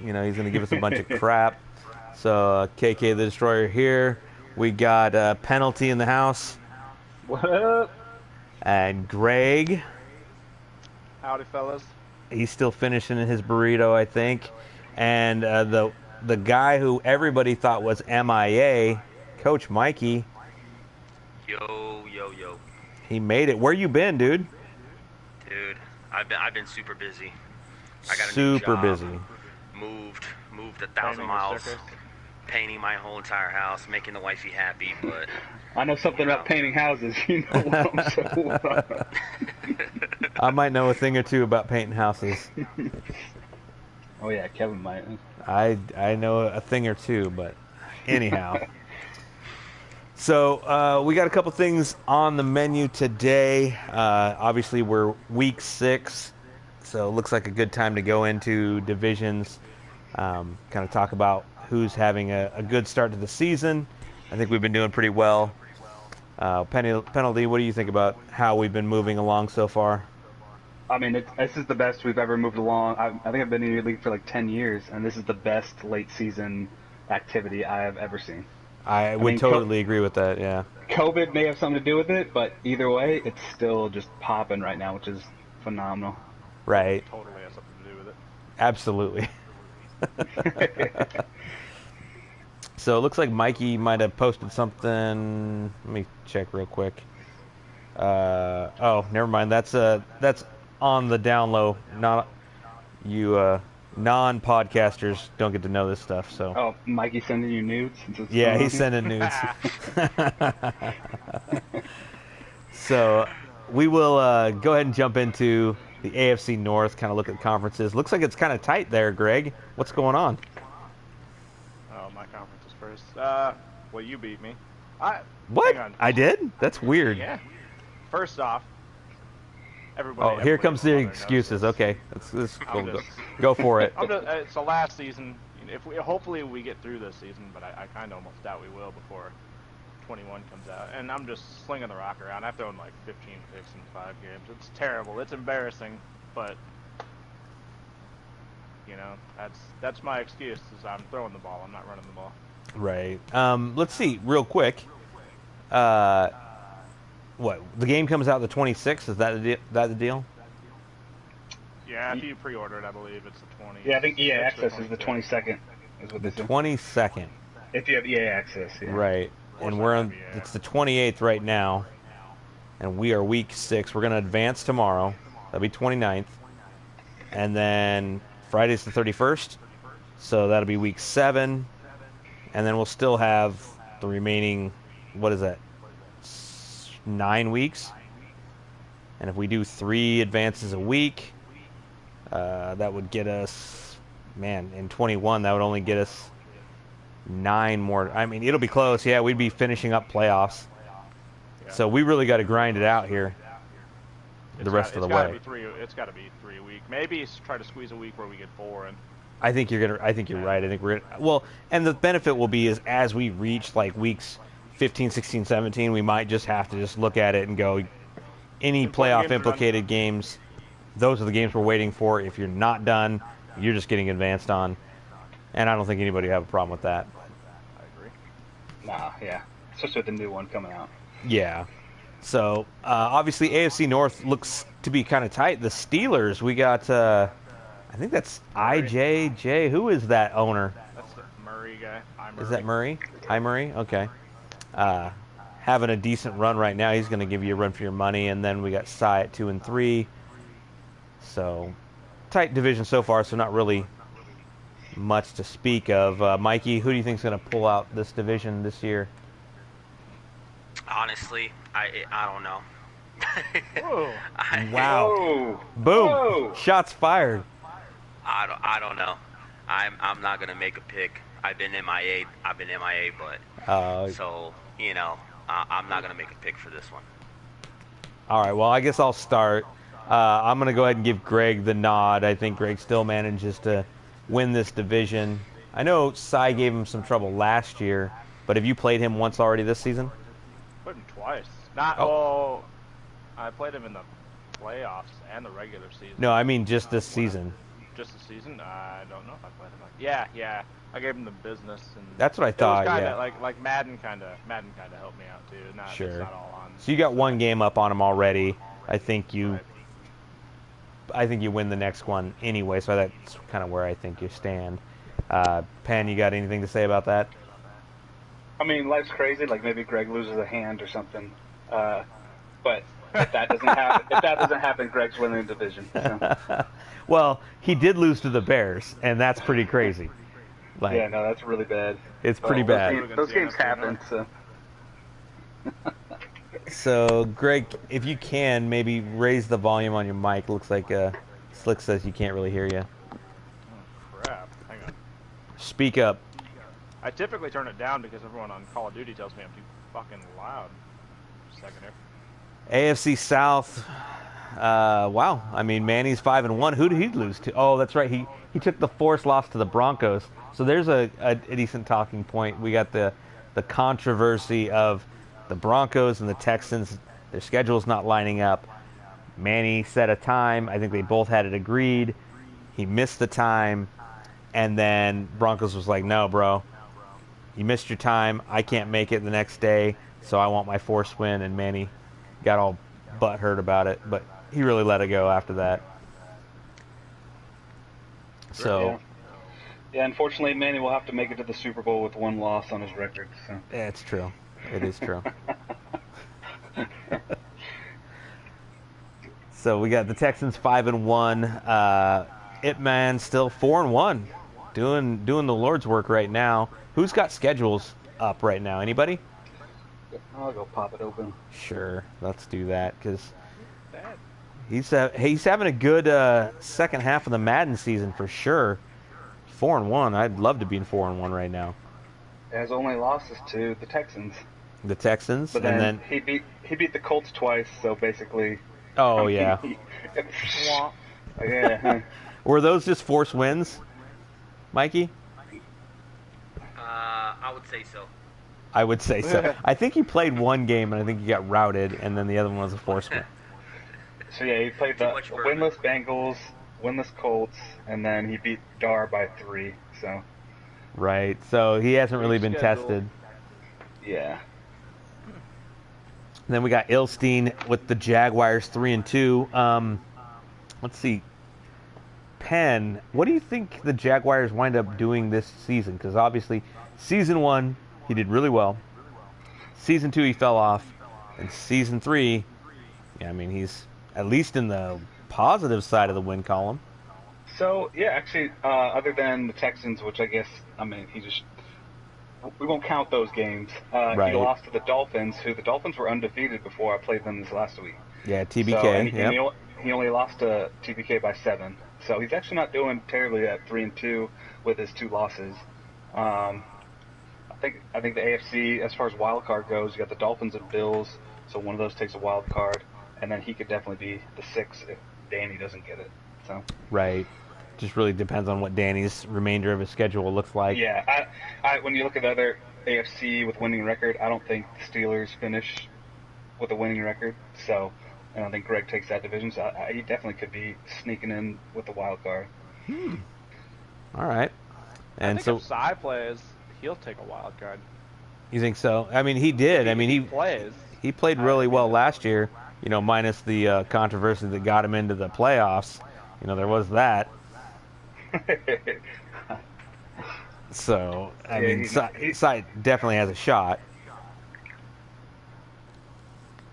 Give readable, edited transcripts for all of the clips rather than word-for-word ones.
You know, he's going to give us a bunch of crap. So, KK the Destroyer here. We got Penalty in the house. What up? And Greg. Howdy, fellas. He's still finishing his burrito, I think. And the guy who everybody thought was MIA, Coach Mikey. Yo, yo, yo. He made it. Where you been, dude? Dude, I've been super busy. I got a super new job, busy. Moved 1,000 miles, painting my whole entire house, making the wifey happy. But I know something about painting houses. You know what I'm so well. I might know a thing or two about painting houses. Oh yeah, Kevin might. I know a thing or two, but anyhow. So we got a couple things on the menu today. Obviously, we're week 6, so it looks like a good time to go into divisions. Kind of talk about who's having a good start to the season. I think we've been doing pretty well. Penalty, what do you think about how we've been moving along so far? I mean, this is the best we've ever moved along. I think I've been in your league for like 10 years, and this is the best late season activity I have ever seen. I would totally agree with that, yeah. COVID may have something to do with it, but either way, it's still just popping right now, which is phenomenal. Right. Totally has something to do with it. Absolutely. So it looks like Mikey might have posted something. Let me check real quick. Oh, never mind. That's on the down low. Not you non-podcasters don't get to know this stuff. So. Oh, Mikey sending you nudes? Yeah, he's sending nudes. So we will go ahead and jump into the AFC North, kind of look at conferences. Looks like it's kind of tight there, Greg. What's going on? Oh, my conference is first. Well, you beat me. What? Hang on. I did? That's weird. Yeah. First off, everybody. Oh, here comes the excuses. Okay, let's go for it. It's the last season. Hopefully we get through this season, but I kind of almost doubt we will before 21 comes out. And I'm just slinging the rock around. I've thrown like 15 picks in 5 games. It's terrible. It's embarrassing, but you know that's my excuse. Is I'm throwing the ball. I'm not running the ball. Right. Let's see real quick. What, the game comes out the 26th? Is that the deal? Yeah, if you pre-order it, I believe it's the 20th. Yeah, I think EA Access is the 22nd. Is what the 22nd. If you have EA Access, yeah. Right. And it's the 28th right now, and we are week 6. We're going to advance tomorrow. That'll be 29th. And then Friday's the 31st, so that'll be week 7. And then we'll still have the remaining, what is that, 9 weeks? And if we do 3 advances a week, that would get us, man, in 21, that would only get us 9 more. I mean, it'll be close. Yeah, we'd be finishing up playoffs. Yeah. So we really got to grind it out here the rest of the way. It's got to be 3 a week. Maybe try to squeeze a week where we get 4 in. I think you're right. I think we're gonna, well, and the benefit will be is as we reach like weeks 15, 16, 17, we might just have to just look at it and go, any playoff implicated games, those are the games we're waiting for. If you're not done, you're just getting advanced on. And I don't think anybody would have a problem with that. I agree. Nah, yeah. Especially with the new one coming out. Yeah. So, obviously, AFC North looks to be kind of tight. The Steelers, we got, I think that's IJJ. Who is that owner? That's the Murray guy. Murray. Is that Murray? Hi, Murray? Okay. Having a decent run right now. He's going to give you a run for your money. And then we got Cy at 2 and 3. So, tight division so far, so not really much to speak of. Mikey, who do you think is going to pull out this division this year? Honestly, I don't know. Whoa. Wow. Whoa. Boom. Whoa. Shots fired. I don't know. I'm not gonna make a pick. I've been MIA, but so you know, I'm not gonna make a pick for this one. All right. Well, I guess I'll start. I'm gonna go ahead and give Greg the nod. I think Greg still manages to win this division. I know Cy gave him some trouble last year, but have you played him once already this season? Played him twice. I played him in the playoffs and the regular season. No, I mean just this season. Just the season? I don't know if I played him. Yeah. I gave him the business, and that's what I thought. It was yeah, like Madden kind of helped me out too. Sure. It's not all on. So you got one game up on him already. I think you. Right. I think you win the next one anyway. So that's kind of where I think you stand. Penn, you got anything to say about that? I mean, life's crazy. Like maybe Greg loses a hand or something. But if that doesn't happen, Greg's winning the division. So. Well, he did lose to the Bears, and that's pretty crazy. Like, yeah, no, that's really bad. It's pretty bad. Those games happen. So. So, Greg, if you can, maybe raise the volume on your mic. Looks like Slick says you can't really hear you. Oh, crap. Hang on. Speak up. I typically turn it down because everyone on Call of Duty tells me I'm too fucking loud. Just a second here. AFC South. Wow. I mean, Manny's 5-1. Who did he lose to? Oh, that's right. He took the forced loss to the Broncos. So there's a decent talking point. We got the controversy of the Broncos and the Texans. Their schedule's not lining up. Manny set a time. I think they both had it agreed. He missed the time. And then Broncos was like, no, bro. You missed your time. I can't make it the next day, so I want my forced win. And Manny got all butthurt about it, but he really let it go after that. So, yeah, unfortunately, Manny will have to make it to the Super Bowl with one loss on his record. So. Yeah, it's true. It is true. So we got the Texans 5-1. Ip-Man still 4-1, doing the Lord's work right now. Who's got schedules up right now? Anybody? I'll go pop it open. Sure, let's do that because he's having a good second half of the Madden season for sure. 4-1. I'd love to be in 4-1 right now. His only losses to the Texans. The Texans, but then he beat the Colts twice. So basically. Oh yeah. Yeah. Were those just forced wins, Mikey? I would say so. I would say so. I think he played one game, and I think he got routed, and then the other one was a forced win. So yeah, he played the winless Bengals, winless Colts, and then he beat Dar by 3. So. Right. So he hasn't really been tested. Yeah. Then we got Ilstein with the Jaguars 3-2. Let's see. Penn, what do you think the Jaguars wind up doing this season? Because obviously, season 1, he did really well. Season 2, he fell off. And season 3, yeah, I mean, he's at least in the positive side of the win column. So, yeah, actually, other than the Texans, which I guess, I mean, we won't count those games. Right. He lost to the Dolphins, who the Dolphins were undefeated before I played them this last week. Yeah, TBK. So, and he only lost to TBK by 7. So he's actually not doing terribly at 3-2 with his 2 losses. I think the AFC, as far as wild card goes, you got the Dolphins and Bills, so one of those takes a wild card, and then he could definitely be the 6 if Danny doesn't get it. So. Right. Just really depends on what Danny's remainder of his schedule looks like. Yeah, when you look at the other AFC with winning record, I don't think the Steelers finish with a winning record. So, and I think Greg takes that division. So he definitely could be sneaking in with the wild card. All right. And I think if Cy plays, he'll take a wild card. You think so? I mean, he did. I mean, he plays. He played really well last year. You know, minus the controversy that got him into the playoffs. You know, there was that. So, I mean, Cy definitely has a shot.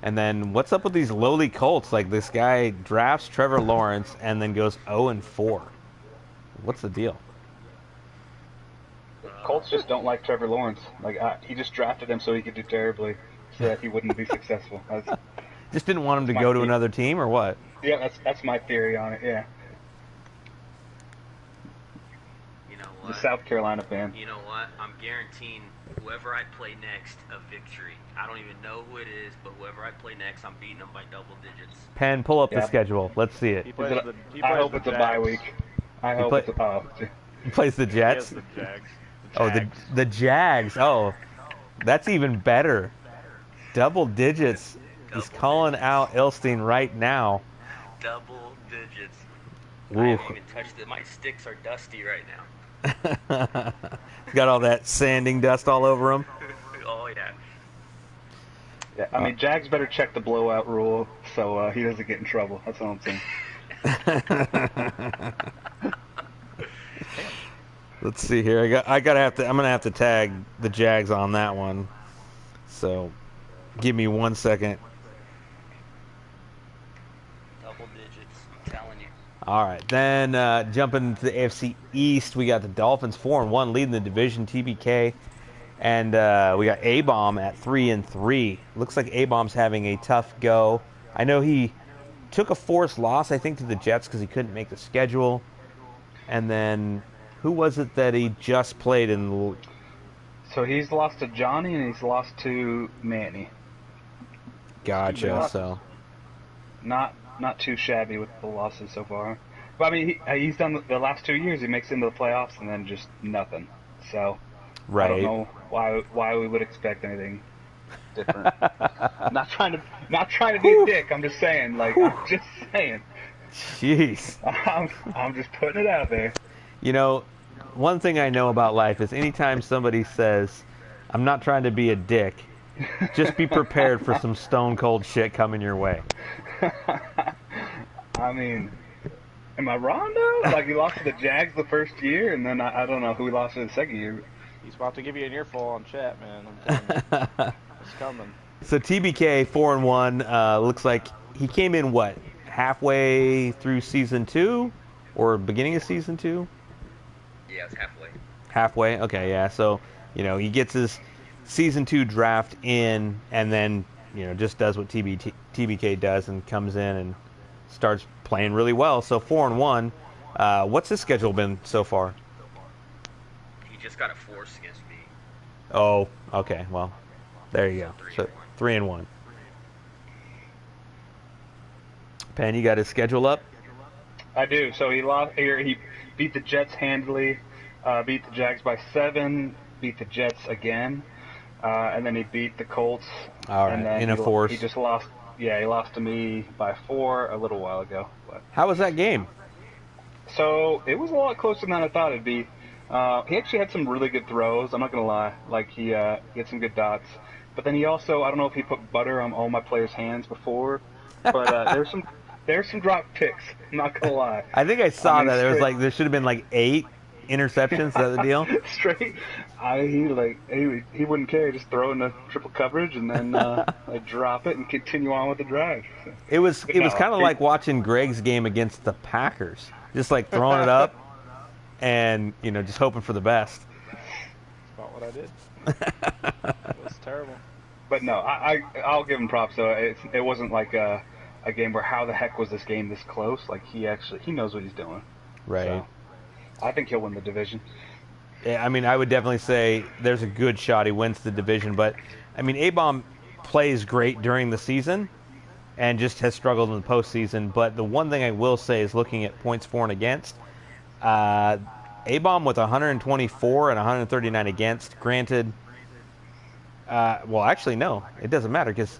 And then, what's up with these lowly Colts? Like, this guy drafts Trevor Lawrence and then goes 0-4. What's the deal? Colts just don't like Trevor Lawrence. Like, he just drafted him so he could do terribly, so that he wouldn't be successful. Just didn't want him to go to another team, or what? Yeah, that's my theory on it. Yeah. You know what? The South Carolina fan. You know what? I'm guaranteeing whoever I play next a victory. I don't even know who it is, but whoever I play next, I'm beating them by double digits. Penn, pull up the schedule. Let's see it. I hope it's a bye week. I hope he plays the Jets. The Jags. The Jags. Oh, that's even better. Double digits. He's calling out Ilstein right now. Double digits. I haven't even touched it. My sticks are dusty right now. He's got all that sanding dust all over him. Oh, yeah. Yeah, I mean, Jags better check the blowout rule so he doesn't get in trouble. That's all I'm saying. Let's see here. I'm gonna have to tag the Jags on that one. So, give me 1 second. Double digits, I'm telling you. All right, then jumping to the AFC East, we got the Dolphins 4-1 leading the division. TBK, and we got A-Bomb at 3-3. Looks like A-Bomb's having a tough go. I know he took a forced loss, I think, to the Jets because he couldn't make the schedule. And then, who was it that he just played in? So he's lost to Johnny and he's lost to Manny. Gotcha. So not too shabby with the losses so far. But I mean, he's done the last 2 years. He makes it into the playoffs and then just nothing. So right. I don't know why we would expect anything different. not trying to be a dick. I'm just saying. I'm just saying. Jeez. I'm just putting it out there. You know, one thing I know about life is anytime somebody says, "I'm not trying to be a dick," just be prepared for some stone cold shit coming your way. I mean, am I wrong though? Like he lost to the Jags the first year, and then I don't know who he lost to the second year. He's about to give you an earful on chat, man. I'm telling you. It's coming. So TBK 4-1 looks like he came in what, halfway through season 2 or beginning of season 2? Yeah, it's halfway. Halfway. Okay, yeah. So he gets his season 2 draft in, and then just does what TBK does and comes in and starts playing really well. So 4-1. What's his schedule been so far? He just got a force against me. Oh, okay. Well, there you go. So 3-1. Penn, you got his schedule up? I do. So he beat the Jets handily, beat the Jags by 7, beat the Jets again, and then he beat the Colts. All right, and then in a force. He just lost. Yeah, he lost to me by 4 a little while ago. But. How was that game? So it was a lot closer than I thought it'd be. He actually had some really good throws. I'm not gonna lie. He had some good dots. But then he also, I don't know if he put butter on all my players' hands before, but there's some drop picks. I'm not gonna lie. I think I saw that. There should have been 8 interceptions. Is that the deal? Straight. He wouldn't care. Just throw in the triple coverage and then drop it and continue on with the drive. So. It was kind of like watching Greg's game against the Packers. Just throwing it up and just hoping for the best. That's about what I did. It was terrible. But no, I'll give him props though. It wasn't like a game where how the heck was this game this close? He knows what he's doing. Right. So, I think he'll win the division. Yeah, I mean, I would definitely say there's a good shot he wins the division, but I mean, A-Bomb plays great during the season and just has struggled in the postseason. But the one thing I will say is looking at points for and against, A-Bomb with 124 and 139 against. Granted, well, actually, no, it doesn't matter because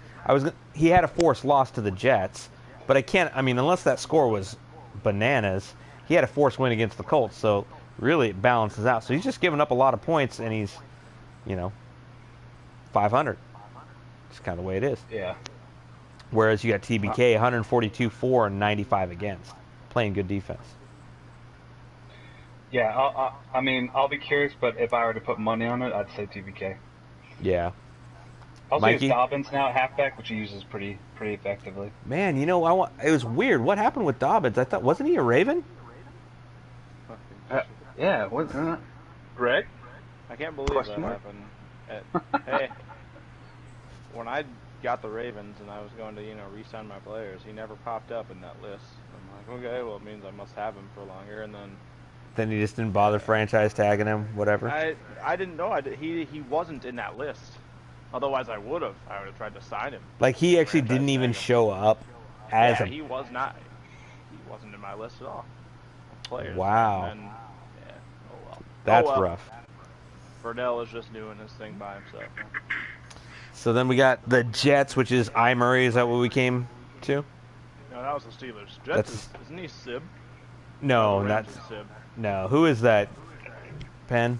he had a forced loss to the Jets, but unless that score was bananas, he had a forced win against the Colts, so really it balances out. So he's just giving up a lot of points, and he's, 500. It's kind of the way it is. Yeah. Whereas you got TBK, 142 for and 95 against, playing good defense. Yeah, I'll be curious, but if I were to put money on it, I'd say TBK. Yeah. Also, Mikey? he has Dobbins now at halfback, which he uses pretty effectively. Man, it was weird. What happened with Dobbins? I thought, wasn't he a Raven? Yeah, what's that? Greg? I can't believe that happened. Hey, when I got the Ravens and I was going to, re-sign my players, he never popped up in that list. I'm like, okay, well, it means I must have him for longer, and then he just didn't bother franchise tagging him, whatever. I didn't know. He wasn't in that list. Otherwise, I would have tried to sign him. He actually didn't even show up as he was not. He wasn't in my list at all. Players. Wow. And, oh well. That's rough. Verdell is just doing his thing by himself. So then we got the Jets, which is I. Murray. Is that what we came to? No, that was the Steelers. Jets isn't he Sib? No, Rams that's and Sib. no. Who is that? Penn?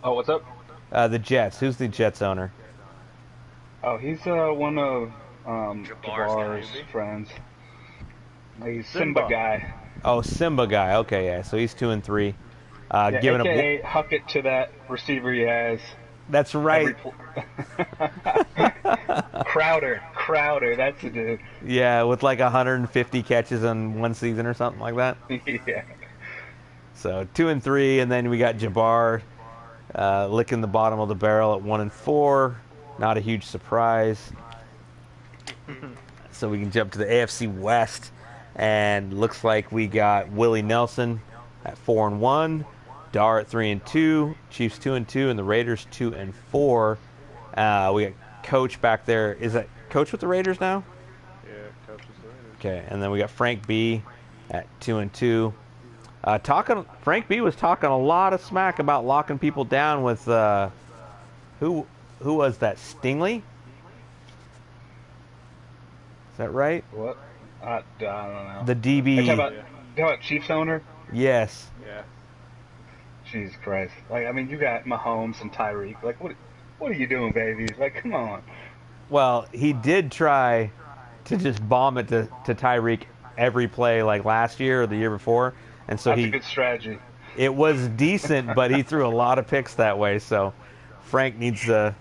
Oh, what's up? The Jets. Who's the Jets owner? Oh, he's one of Jabbar's Jabbar's friends. He's Simba Simba. guy. Oh, Simba guy. Okay, yeah. So he's 2-3. Yeah, Giving up. AKA huck it to that receiver he has. That's right. Crowder, that's the dude. Yeah, with like 150 catches in one season or something like that. Yeah. So 2-3, and then we got Jabbar licking the bottom of the barrel at 1-4. Not a huge surprise. So we can jump to the AFC West, and looks like we got Willie Nelson at 4-1, Dar at 3-2, Chiefs 2-2, and the Raiders 2-4. We got Coach back there. Is that Coach with the Raiders now? Yeah, Coach is the Raiders. Okay, and then we got Frank B at 2-2. Frank B was talking a lot of smack about locking people down with who was that? Stingley? Is that right? What? I don't know. The DB. Talking about Chiefs owner? Yes. Yeah. Jesus Christ! Like, I mean, you got Mahomes and Tyreek. Like, what are you doing, baby? Like, come on. Well, he did try to just bomb it to Tyreek every play, like last year or the year before, and so That's a good strategy. It was decent, but he threw a lot of picks that way. So Frank needs to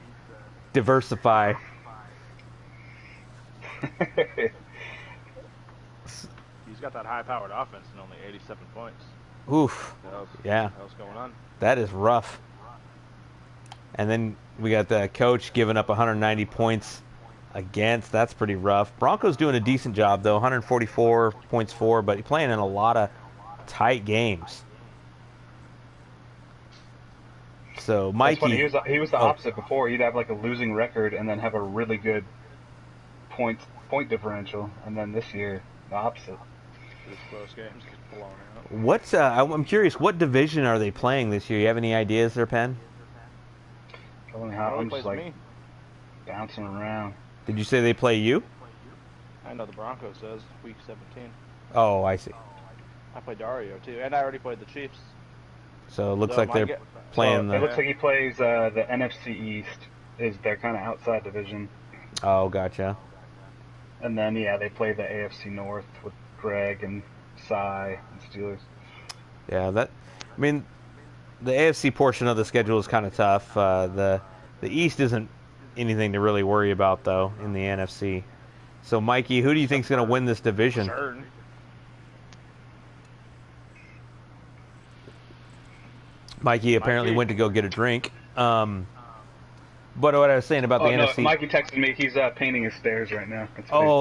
diversify. He's got that high-powered offense and only 87 points. Oof. Yeah. What's going on? That is rough. And then we got the coach giving up 190 points against. That's pretty rough. Broncos doing a decent job, though. 144 points for, but he's playing in a lot of tight games. So, Mikey. He was the opposite before. He'd have like a losing record and then have a really good point differential. And then this year, the opposite. These close games get blown out. What's I'm curious, what division are they playing this year? You have any ideas there, Penn? I'm just like bouncing around. Did you say they play you? I know the Broncos does, week 17. Oh, I see. I play Dario too, and I already played the Chiefs. So it looks like they're playing It looks like he plays the NFC East. Is their kind of outside division. Oh, gotcha. And then they play the AFC North with Greg and Cy and Steelers. Yeah, the AFC portion of the schedule is kind of tough. The East isn't anything to really worry about, though, in the NFC. So, Mikey, who do you think is going to win this division? Sure. Mikey apparently went to go get a drink. But what I was saying about the NFC... Mikey texted me. He's painting his stairs right now.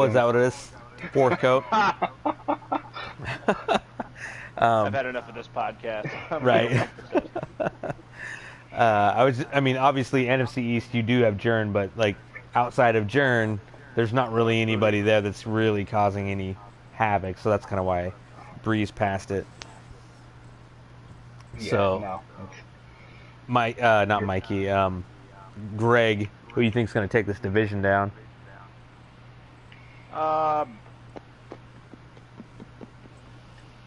Is that what it is? Fourth coat? I've had enough of this podcast. Right. Obviously NFC East you do have Jern, but like outside of Jern, there's not really anybody there that's really causing any havoc. So that's kind of why I breezed past it. Yeah, so, no, not Mikey. Greg, who do you think is going to take this division down? I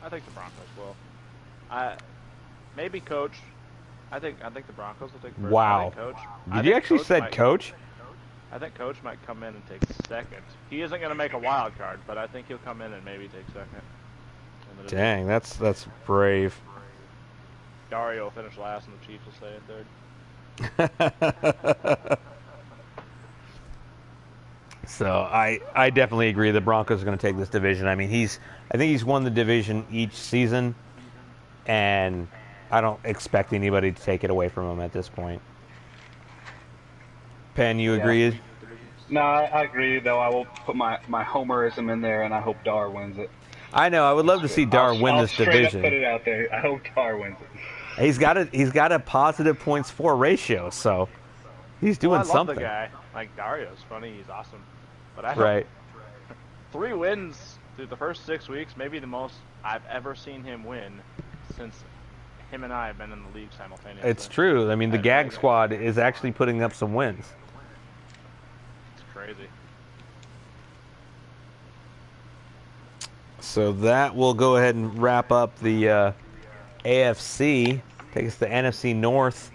think the Broncos will. Maybe Coach. I think the Broncos will take first. Wow. Coach. Did you actually say Coach? I think Coach might come in and take second. He isn't going to make a wild card, but I think he'll come in and maybe take second. Dang, that's brave. Dario will finish last, and the Chiefs will stay in third. So I definitely agree. The Broncos are going to take this division. I mean, I think he's won the division each season, and I don't expect anybody to take it away from him at this point. Penn, you agree? No, I agree. Though I will put my homerism in there, and I hope Dar wins it. I know. I would love to see Dar win this division. I'll put it out there. I hope Dar wins it. He's got a positive points for ratio, so he's doing something. I love the guy. Like Dario's funny. He's awesome. But I hope 3 wins through the first 6 weeks, maybe the most I've ever seen him win since him and I have been in the league simultaneously. It's true. I mean, the Gag Squad is actually putting up some wins. It's crazy. So that will go ahead and wrap up the AFC. Take us to NFC North.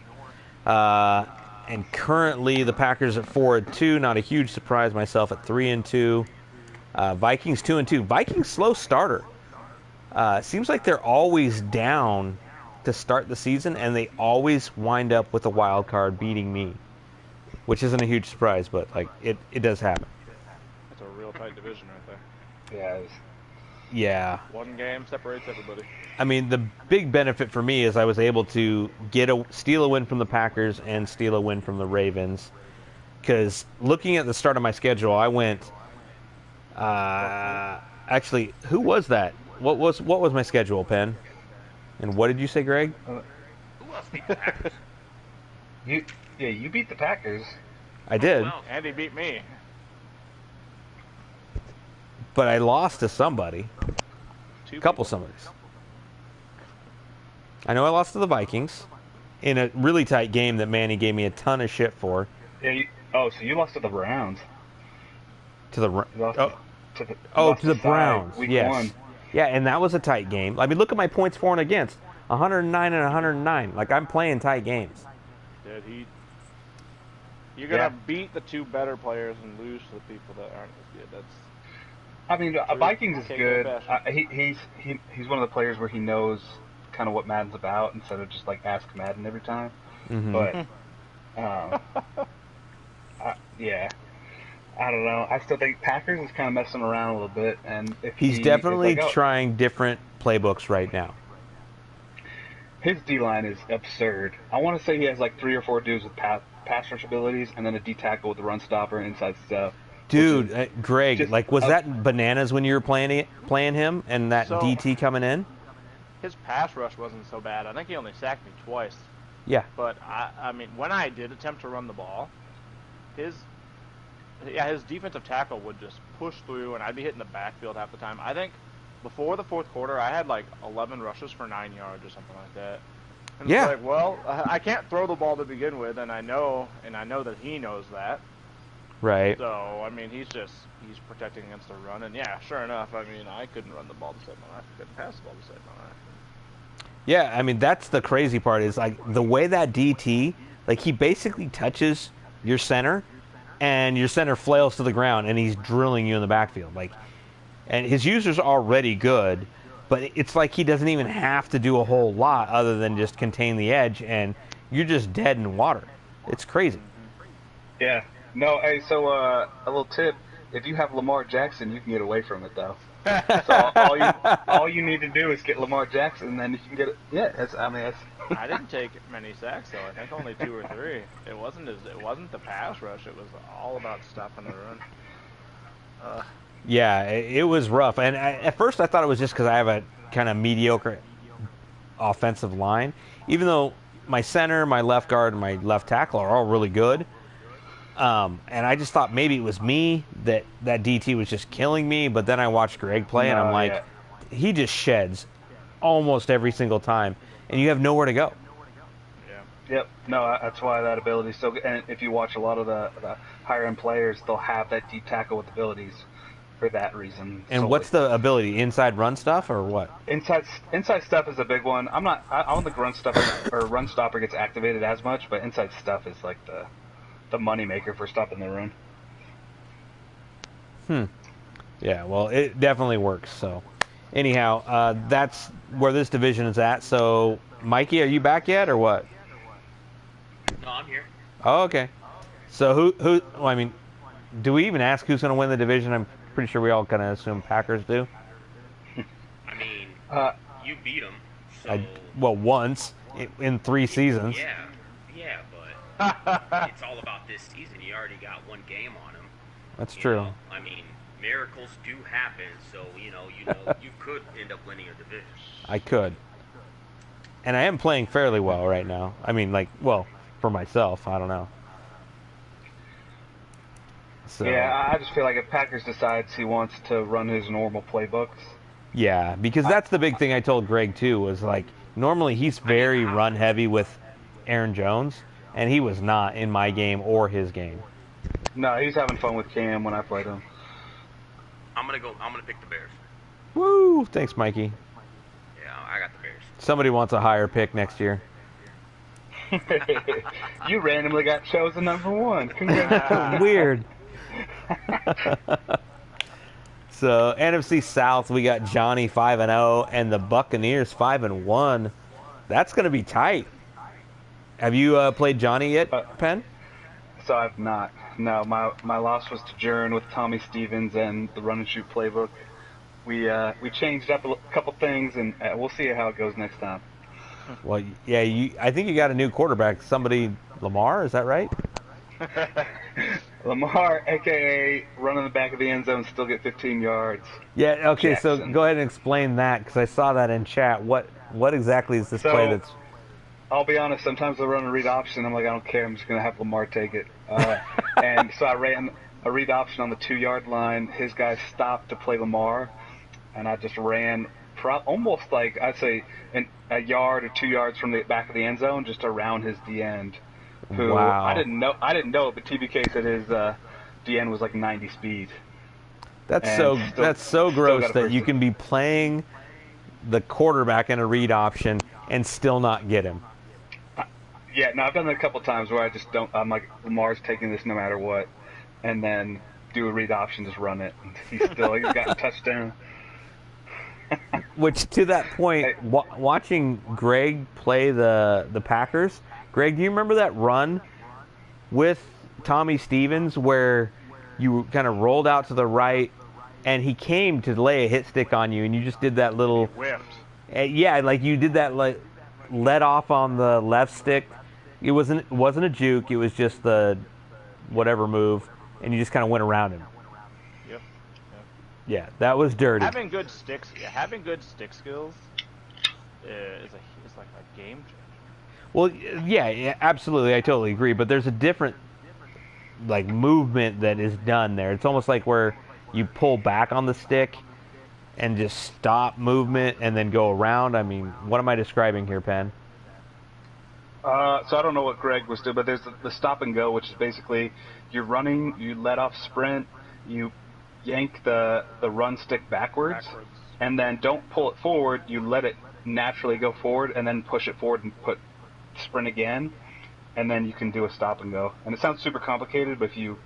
And currently the Packers at 4-2. Not a huge surprise. Myself at 3-2. Vikings 2-2. Vikings slow starter. Seems like they're always down to start the season, and they always wind up with a wild card beating me, which isn't a huge surprise, but like it does happen. That's a real tight division right there. Yeah. Yeah. One game separates everybody. I mean, the big benefit for me is I was able to steal a win from the Packers and steal a win from the Ravens. Because looking at the start of my schedule, I went. Actually, who was that? What was my schedule, Penn? And what did you say, Greg? Who else beat the Packers? You beat the Packers. I did. Andy beat me. But I lost to somebody. Two A couple people. somebodies. I know I lost to the Vikings in a really tight game that Manny gave me a ton of shit for. Yeah. So you lost to the Browns. To the You lost to the Browns. Week Yes. 1. Yeah, and that was a tight game. I mean, look at my points for and against. 109 and 109. Like, I'm playing tight games. Dude, you're gonna beat the two better players and lose to the people that aren't as good. That's. I mean, Vikings is Can't good. go fashion. He's one of the players where he knows kind of what Madden's about instead of just like ask Madden every time. Mm-hmm. But yeah, I don't know. I still think Packers is kind of messing around a little bit, and if He's he definitely is like, trying different playbooks right now. his D line is absurd. I want to say he has like 3 or 4 dudes with pass rush abilities, and then a D tackle with the run stopper and inside stuff. Dude, Greg, just like, was that bananas when you were playing him and that So- DT coming in? His pass rush wasn't so bad. I think he only sacked me twice. Yeah. But I mean, when I did attempt to run the ball, his defensive tackle would just push through, and I'd be hitting the backfield half the time. I think before the fourth quarter, I had like 11 rushes for 9 yards or something like that. And Yeah. it's like, well, I can't throw the ball to begin with, and I know that he knows that. Right. So I mean, he's protecting against the run, and yeah, sure enough, I mean, I couldn't run the ball to save my life. I couldn't pass the ball to save my life. Yeah, I mean, that's the crazy part is, like, the way that DT, like, he basically touches your center, and your center flails to the ground, and he's drilling you in the backfield. Like, and his user's already good, but it's like he doesn't even have to do a whole lot other than just contain the edge, and you're just dead in water. It's crazy. Yeah. No. Hey. So a little tip: if you have Lamar Jackson, you can get away from it though. So all you need to do is get Lamar Jackson, and then you can get it. Yeah. That's. I didn't take many sacks though. I think only 2 or 3. It wasn't the pass rush. It was all about stopping the run. Yeah, it was rough. And at first I thought it was just because I have a kind of mediocre offensive line. Even though my center, my left guard, and my left tackle are all really good. And I just thought maybe it was me that DT was just killing me. But then I watched Greg play, and I'm like, he just sheds almost every single time. And you have nowhere to go. Yeah. Yep. No, that's why that ability is so good. And if you watch a lot of the higher end players, they'll have that deep tackle with abilities for that reason. And solely. what's the ability? Inside run stuff or what? Inside stuff is a big one. I don't think run stuff or run stopper gets activated as much, but inside stuff is like the money maker for stopping the run. Yeah, well, it definitely works. So, anyhow, that's where this division is at. So, Mikey, are you back yet, or what? No, I'm here. Oh, okay. So, who? Well, I mean, do we even ask who's going to win the division? I'm pretty sure we all kind of assume Packers do. I mean, you beat them. So Once in 3 seasons. Yeah, but it's all about this season. You already got 1 game on them. That's true. Know? I mean, miracles do happen, so you could end up winning a division. I could. And I am playing fairly well right now. I mean, like, well, for myself, I don't know. So, Yeah, I just feel like if Packers decides he wants to run his normal playbooks. yeah, because that's the big thing I told Greg too, was like, normally he's very run heavy with Aaron Jones, and he was not in my game or his game. No, he's having fun with Cam when I played him. I'm gonna pick the Bears. Woo! Thanks, Mikey. Yeah, I got the Bears. Somebody wants a higher pick next year. You randomly got chosen number 1. Congrats. Weird. So NFC South, we got Johnny 5-0 and the Buccaneers 5-1. That's going to be tight. Have you played Johnny yet, Penn? So I've not. No, my loss was to Jern with Tommy Stevens and the run and shoot playbook. We changed up a couple things, and we'll see how it goes next time. Well, yeah, I think you got a new quarterback. Somebody, Lamar, is that right? Lamar, a.k.a. run in the back of the end zone, still get 15 yards. Yeah, okay, Jackson. So go ahead and explain that, because I saw that in chat. What exactly is this play that's... I'll be honest, sometimes I run a read option, I'm like, I don't care, I'm just going to have Lamar take it. And so I ran a read option on the 2-yard line. His guy stopped to play Lamar, and I just ran almost like, I'd say, a yard or 2 yards from the back of the end zone, just around his D-end. Who wow. I didn't know, but TBK said his D-end was like 90 speed. That's so gross that you can be playing the quarterback in a read option and still not get him. Yeah, no, I've done it a couple times where I just don't. I'm like, Lamar's taking this no matter what, and then do a read option, just run it. He's got a touchdown. Which, to that point, watching Greg play the Packers, Greg, do you remember that run with Tommy Stevens where you kind of rolled out to the right and he came to lay a hit stick on you and you just did that little... He whipped. Yeah, like you did that, like, let off on the left stick. It wasn't a juke, it was just the whatever move, and you just kind of went around him. Yep. Yeah, that was dirty. Having good stick skills is like a game changer. Well, yeah, absolutely, I totally agree. But there's a different like movement that is done there. It's almost like where you pull back on the stick and just stop movement and then go around. I mean, what am I describing here, Penn? So I don't know what Greg was doing, but there's the stop and go, which is basically you're running, you let off sprint, you yank the run stick backwards, and then don't pull it forward. You let it naturally go forward, and then push it forward and put sprint again, and then you can do a stop and go. And it sounds super complicated, but if you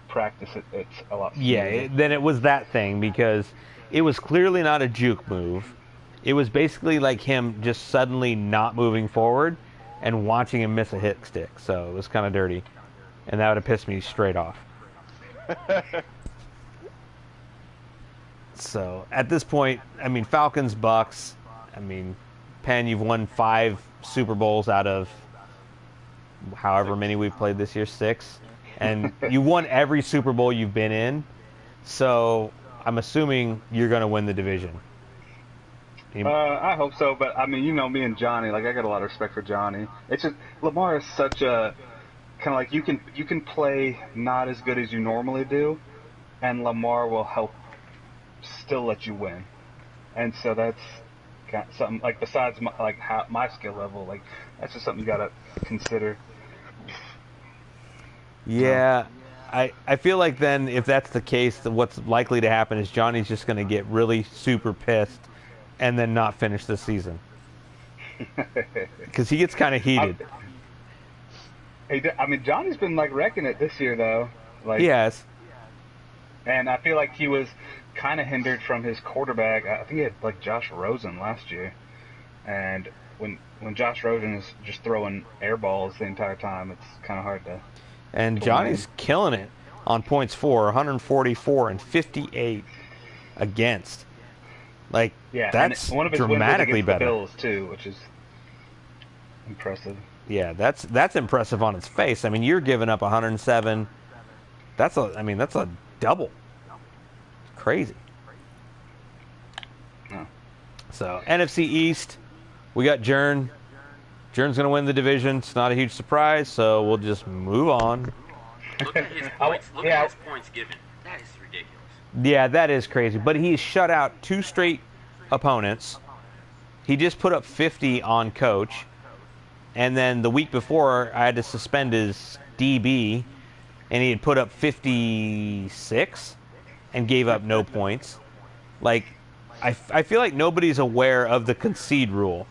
practice it, it's a lot smoother. Yeah, then it was that thing because it was clearly not a juke move. It was basically like him just suddenly not moving forward and watching him miss a hit stick. So it was kind of dirty. And that would have pissed me straight off. So at this point, I mean, Falcons, Bucks, I mean, Penn, you've won 5 Super Bowls out of however many we've played this year, 6. And you won every Super Bowl you've been in. So I'm assuming you're going to win the division. I hope so, but I mean, you know me and Johnny. Like, I got a lot of respect for Johnny. It's just Lamar is such a kind of like you can play not as good as you normally do, and Lamar will help still let you win. And so that's kind of something like besides my skill level, like that's just something you gotta consider. Yeah. I feel like then if that's the case, then what's likely to happen is Johnny's just going to get really super pissed and then not finish the season. Because he gets kind of heated. I mean, Johnny's been like wrecking it this year, though. Like, yes. And I feel like he was kind of hindered from his quarterback. I think he had like Josh Rosen last year, and when Josh Rosen is just throwing air balls the entire time, it's kind of hard to. And Johnny's killing it on points for 144 and 58 against. Like, yeah, that's one of his dramatically wins better. The Bills too, which is impressive. Yeah, that's impressive on its face. I mean, you're giving up 107. That's a double. Crazy. Oh. So NFC East, we got Jern. Jern's going to win the division. It's not a huge surprise, so we'll just move on. Look at his points. Look at his points given. That is ridiculous. Yeah, that is crazy. But he's shut out 2 straight opponents. He just put up 50 on coach. And then the week before, I had to suspend his DB, and he had put up 56 and gave up no points. Like, I feel like nobody's aware of the concede rule.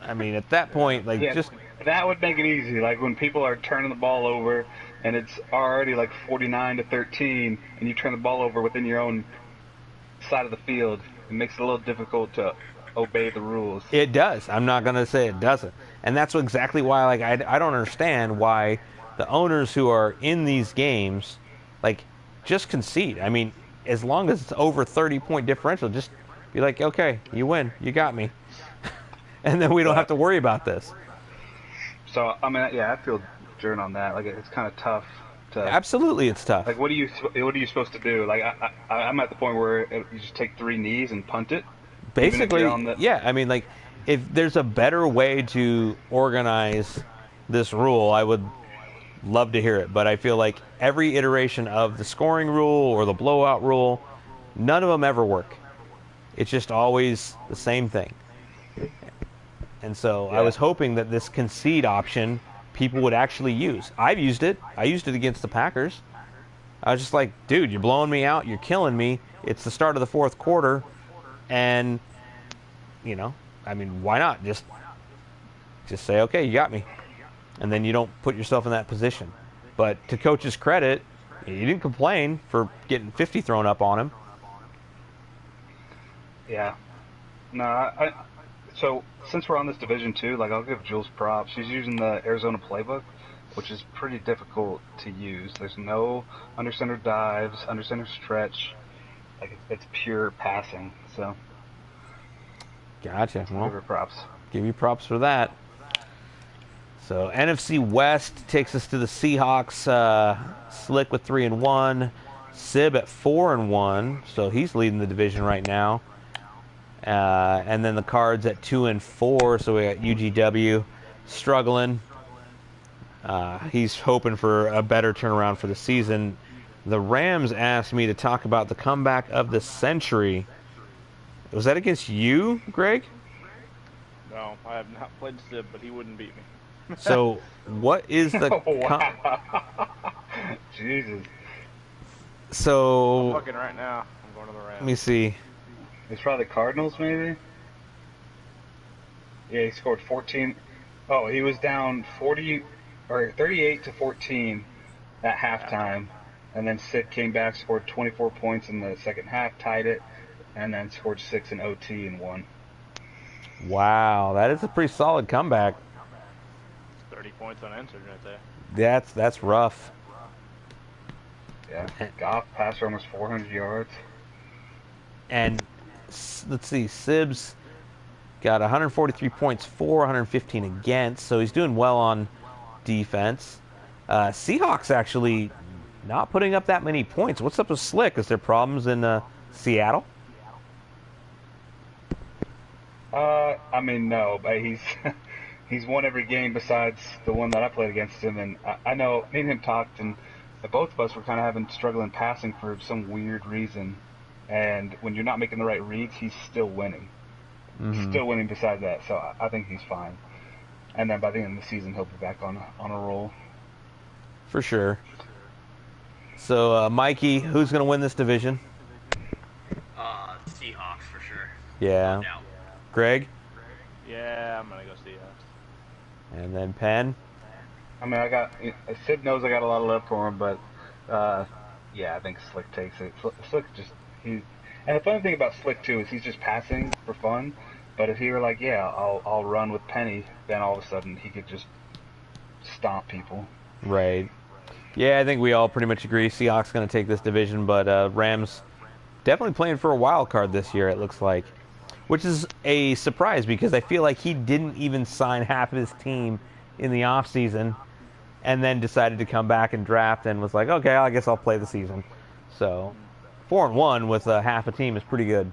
I mean, at that point, like, Yeah, just that would make it easy. Like when people are turning the ball over and it's already like 49-13, and you turn the ball over within your own side of the field, it makes it a little difficult to obey the rules. it does. I'm not gonna say it doesn't, and that's exactly why. Like, I don't understand why the owners who are in these games, like, just concede. I mean, as long as it's over 30-point differential, just be like, okay, you win, you got me, and then we don't have to worry about this. So I mean, yeah, I feel Jern on that. Like it's kind of tough to. Absolutely, it's tough. Like what are you supposed to do? Like I'm at the point where you just take 3 knees and punt it. Basically, yeah. I mean, like, if there's a better way to organize this rule, I would love to hear it. But I feel like every iteration of the scoring rule or the blowout rule, none of them ever work. It's just always the same thing. And so I was hoping that this concede option people would actually use. I've used it. I used it against the Packers. I was just like, dude, you're blowing me out. You're killing me. It's the start of the fourth quarter. And, you know, I mean, why not? Just say, okay, you got me. And then you don't put yourself in that position. But to Coach's credit, he didn't complain for getting 50 thrown up on him. Yeah. No, so since we're on this Division 2, like I'll give Jules props. He's using the Arizona playbook, which is pretty difficult to use. There's no under center dives, under center stretch. Like it's pure passing. So. Gotcha. Well, give her props. Give you props for that. So NFC West takes us to the Seahawks. Slick with 3-1. Sib at 4-1. So he's leading the division right now. And then the Cards at 2-4. So we got UGW struggling. He's hoping for a better turnaround for the season. The Rams asked me to talk about the comeback of the century. Was that against you, Greg? No, I have not played Sib, but he wouldn't beat me. So, what is the... Jesus. So... I'm looking right now. I'm going to the Rams. Let me see. It's probably the Cardinals, maybe? Yeah, he scored 14. Oh, he was down 38-14 at halftime. And then Sid came back, scored 24 points in the second half, tied it, and then scored 6 in OT and won. Wow, that is a pretty solid comeback. 30 points unanswered right there. That's rough. Yeah, Goff passed for almost 400 yards. And let's see, Sib's got 143 points for, 115 against, so he's doing well on defense. Seahawks actually not putting up that many points. What's up with Slick? Is there problems in Seattle? I mean, no, but he's won every game besides the one that I played against him, and I know me and him talked, and both of us were kind of having struggling passing for some weird reason. And when you're not making the right reads, he's still winning. Mm-hmm. He's still winning besides that, so I think he's fine. And then by the end of the season, he'll be back on a roll. For sure. So, Mikey, who's going to win this division? Seahawks for sure. Yeah. No. Greg? Yeah, I'm going to go Seahawks. And then Penn? I mean, Sid knows I got a lot of love for him, but yeah, I think Slick takes it. Slick just, and the funny thing about Slick too is he's just passing for fun. But if he were like, yeah, I'll run with Penny, then all of a sudden he could just stomp people. Right. Yeah, I think we all pretty much agree Seahawks going to take this division, but Rams definitely playing for a wild card this year, it looks like. Which is a surprise because I feel like he didn't even sign half of his team in the offseason and then decided to come back and draft and was like, okay, I guess I'll play the season. So 4-1 with half a team is pretty good.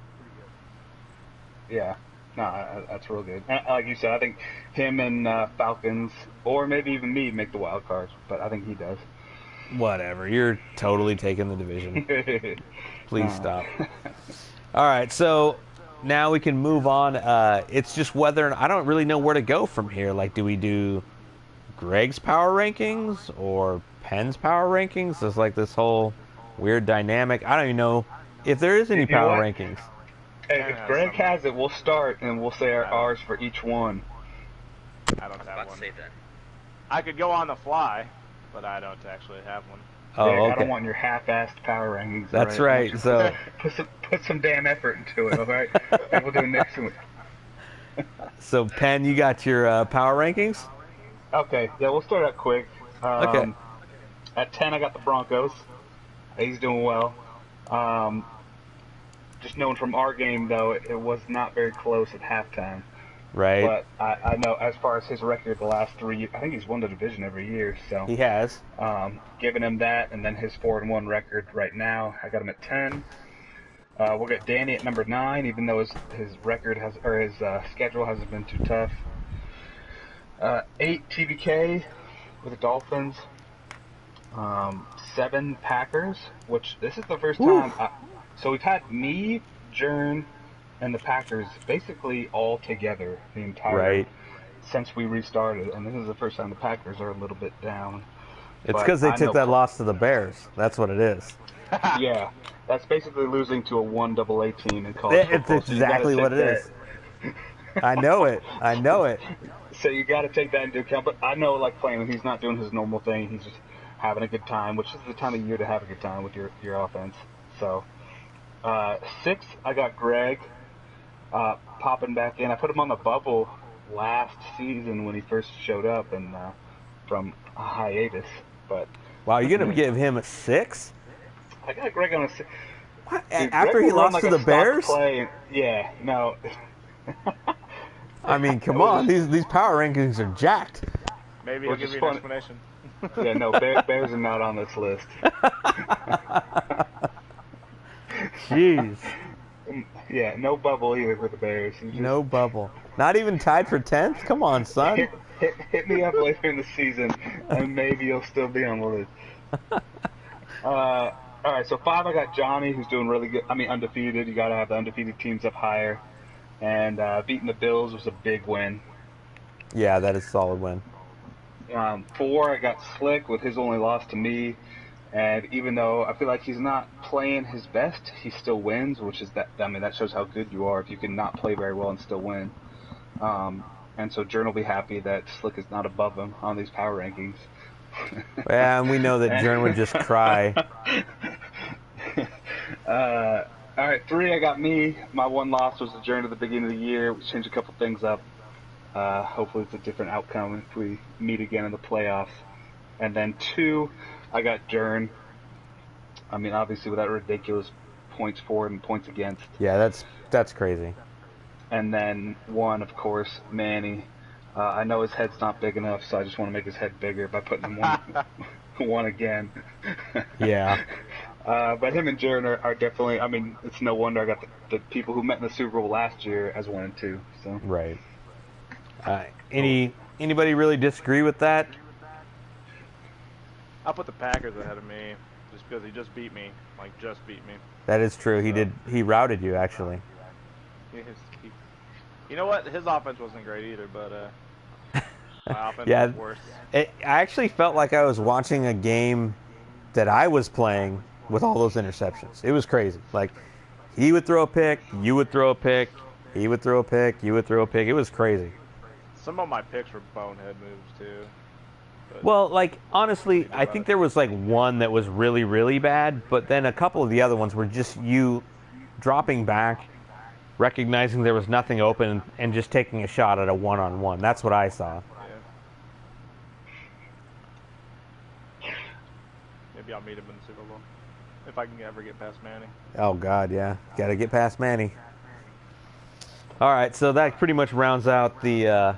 Yeah. No, that's real good. Like you said, I think him and Falcons, or maybe even me, make the wild cards, but I think he does. Whatever. You're totally taking the division. Please stop. All right, so now we can move on. It's just whether I don't really know where to go from here. Like, do we do Greg's power rankings or Penn's power rankings? There's like this whole weird dynamic. I don't even know if there is any power rankings. Hey, Ken if has Greg some. has it, we'll start and we'll say I don't- ours for each one. I don't I was have about one. to say that. I could go on the fly, but I don't actually have one. Greg, Oh, I don't okay. want your half-assed power rankings. That's all right. So, put some damn effort into it. All right. Maybe we'll do it next week. Penn, you got your power rankings? Okay. Yeah, we'll start out quick. Okay. At 10, I got the Broncos. He's doing well. Just knowing from our game, though, it was not very close at halftime. Right. But I know as far as his record the last 3 years, I think he's won the division every year. So He has. giving him that, and then his 4-1 record right now, I got him at 10. We'll get Danny at number 9, even though his record has or his schedule hasn't been too tough. 8 TBK with the Dolphins. 7 Packers, which this is the first time. So we've had me, Jern, and the Packers basically all together the entire since we restarted, and this is the first time the Packers are a little bit down. It's because they took that loss to the Bears. That's what it is. Yeah, that's basically losing to a 1AA team in college football. It's exactly what it is. I know it. I know it. So you got to take that into account. But I know, like, playing when he's not doing his normal thing, he's just having a good time, which is the time of year to have a good time with your offense. So 6, I got Greg popping back in. I put him on the bubble last season when he first showed up and from a hiatus. But wow, you're gonna give him a 6? I got Greg on a 6. What? Dude, After he lost to the Bears? Yeah, no. I mean, come on, these power rankings are jacked. Maybe he'll give you an explanation. Yeah, no, Bears are not on this list. Jeez. Yeah, no bubble either for the Bears. No bubble. Not even tied for 10th? Come on, son. Hit me up later in the season, and maybe you'll still be on the list. All right, so 5, I got Johnny, who's doing really good. I mean, undefeated. You got to have the undefeated teams up higher. And beating the Bills was a big win. Yeah, that is a solid win. 4, I got Slick with his only loss to me. And even though I feel like he's not playing his best, he still wins, which is that. I mean, that shows how good you are if you can not play very well and still win. And so Jern will be happy that Slick is not above him on these power rankings. Yeah, and we know that Jern would just cry. All right, 3, I got me. My one loss was the Jern at the beginning of the year. We changed a couple things up. Hopefully it's a different outcome if we meet again in the playoffs. And then 2, I got Jern. I mean, obviously with that ridiculous points for and points against. Yeah, that's crazy. And then 1, of course, Manny. I know his head's not big enough, so I just want to make his head bigger by putting him one again. Yeah. But him and Jern are definitely. I mean, it's no wonder I got the people who met in the Super Bowl last year as 1 and 2. So right. Anybody really disagree with that? I'll put the Packers ahead of me just because he just beat me. Like, just beat me. That is true. He did. He routed you, actually. You know what? His offense wasn't great either, but my offense Yeah, was worse. I actually felt like I was watching a game that I was playing with all those interceptions. It was crazy. Like, he would throw a pick, you would throw a pick, he would throw a pick, you would throw a pick. It was crazy. Some of my picks were bonehead moves, too. Well, like, honestly, I think there was, like, one that was really, really bad, but then a couple of the other ones were just you dropping back, recognizing there was nothing open, and just taking a shot at a one-on-one. That's what I saw. Yeah. Maybe I'll meet him in the Super Bowl. If I can ever get past Manny. Oh, God, yeah. Got to get past Manny. All right, so that pretty much rounds out the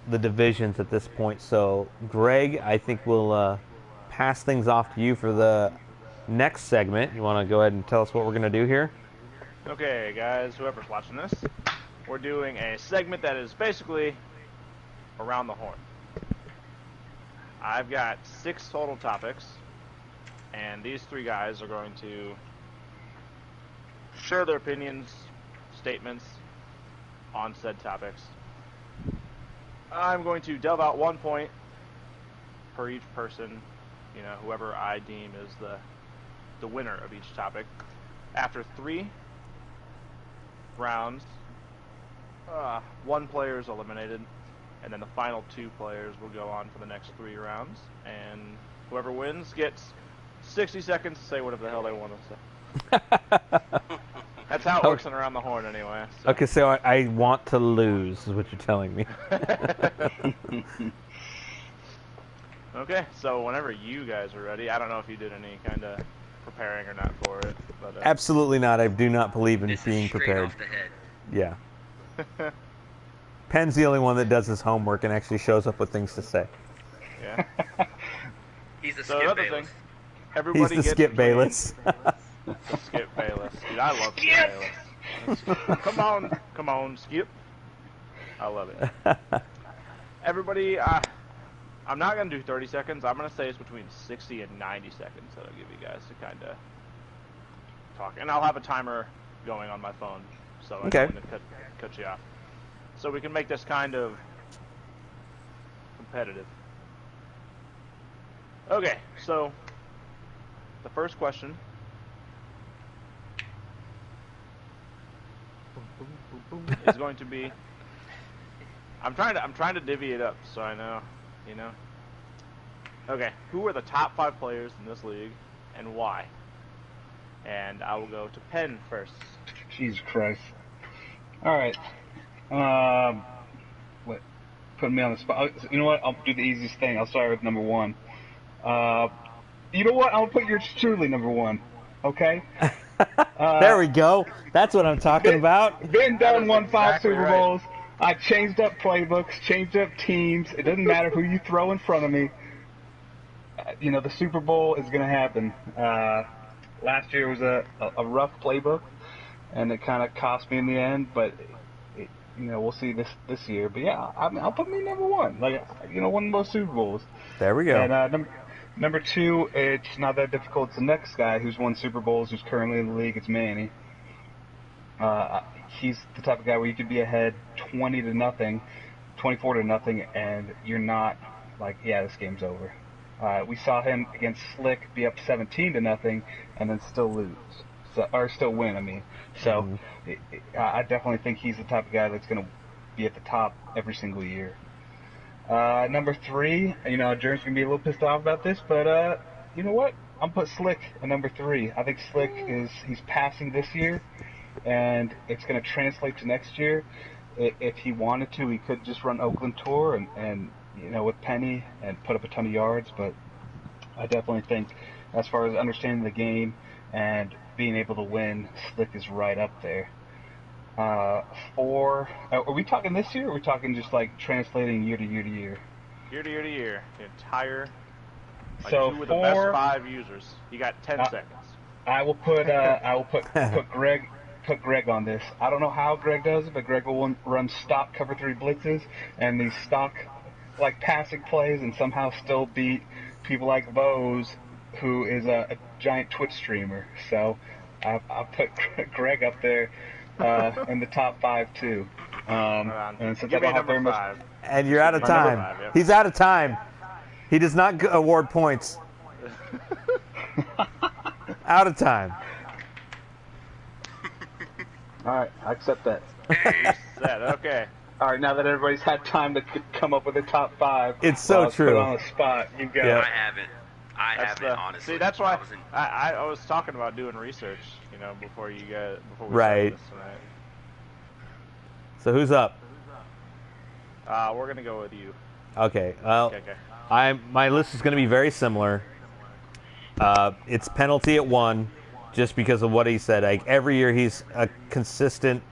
divisions at this point. So, Greg, I think we'll pass things off to you for the next segment. You want to go ahead and tell us what we're going to do here? Okay, guys, whoever's watching this, we're doing a segment that is basically around the horn. I've got 6 total topics, and these 3 guys are going to share their opinions, statements on said topics. I'm going to delve out 1 point per each person, you know, whoever I deem is the winner of each topic. After 3, rounds, one player is eliminated, and then the final 2 players will go on for the next 3 rounds, and whoever wins gets 60 seconds to say whatever the hell they want to say. That's how it works in Around the Horn, anyway. So. Okay, so I want to lose, is what you're telling me. Okay, so whenever you guys are ready, I don't know if you did any kind of preparing or not for it. But, Absolutely not. I do not believe in being prepared. Off the head. Yeah. Penn's the only one that does his homework and actually shows up with things to say. Yeah. He's the So Skip another Bayless. thing, everybody He's the gets Skip between- Bayless. The Skip Bayless. Dude, I love Skip Bayless. Come on, Skip. I love it. Everybody, I'm not going to do 30 seconds. I'm going to say it's between 60 and 90 seconds that I'll give you guys to kind of talk. And I'll have a timer going on my phone, so I don't want to cut you off. So we can make this kind of competitive. Okay, so the first question is going to be. I'm trying to divvy it up so I know, you know. Okay, who are the top 5 players in this league, and why? And I will go to Penn first. Jesus Christ. All right. What? Putting me on the spot. You know what? I'll do the easiest thing. I'll start with number 1. You know what? I'll put yours truly number 1. Okay. There we go. That's what I'm talking about. Been done, won 5 exactly Super right. Bowls. I changed up playbooks, changed up teams. It doesn't matter who you throw in front of me. You know, the Super Bowl is going to happen. Last year was a rough playbook, and it kind of cost me in the end. But you know, we'll see this year. But yeah, I'll put me number 1. Like, you know, one of those Super Bowls. There we go. And number 2, it's not that difficult. It's the next guy who's won Super Bowls, who's currently in the league. It's Manny. He's the type of guy where you could be ahead 20-0, 24-0, and you're not like, yeah, this game's over. We saw him against Slick be up 17-0 and then still lose, or still win. I mean, so I definitely think he's the type of guy that's going to be at the top every single year. Number 3, you know, Jerem's going to be a little pissed off about this, but you know what? I'm put Slick at number 3. I think Slick he's passing this year, and it's going to translate to next year. If he wanted to, he could just run Oakland Tour and you know, with Penny and put up a ton of yards, but I definitely think as far as understanding the game and being able to win, Slick is right up there. 4, are we talking this year, or are we talking just like translating year to year to year? Year to year to year, the entire. Like So 2 of the best 5 users. You got 10 seconds. I will put Greg on this. I don't know how Greg does it, but Greg will run stock cover 3 blitzes and these stock like passing plays and somehow still beat people like Bose, who is a giant Twitch streamer. So I'll put Greg up there in the top 5 too. And since Give I me don't have very number much, 5. And you're out of Number time. 5, yeah. He's out of time. He does not award points. Out of time. all right, I accept that. Said, okay. All right, now that everybody's had time to come up with a top 5, It's so I was true. Put on the spot. You go. Yeah. I haven't, honestly. See, that's why I was in- I was talking about doing research, you know, before we Right. started this tonight. So who's up? We're gonna go with you. Okay. Well, Okay. my list is going to be very similar. It's penalty at 1, just because of what he said. Like, every year he's a consistent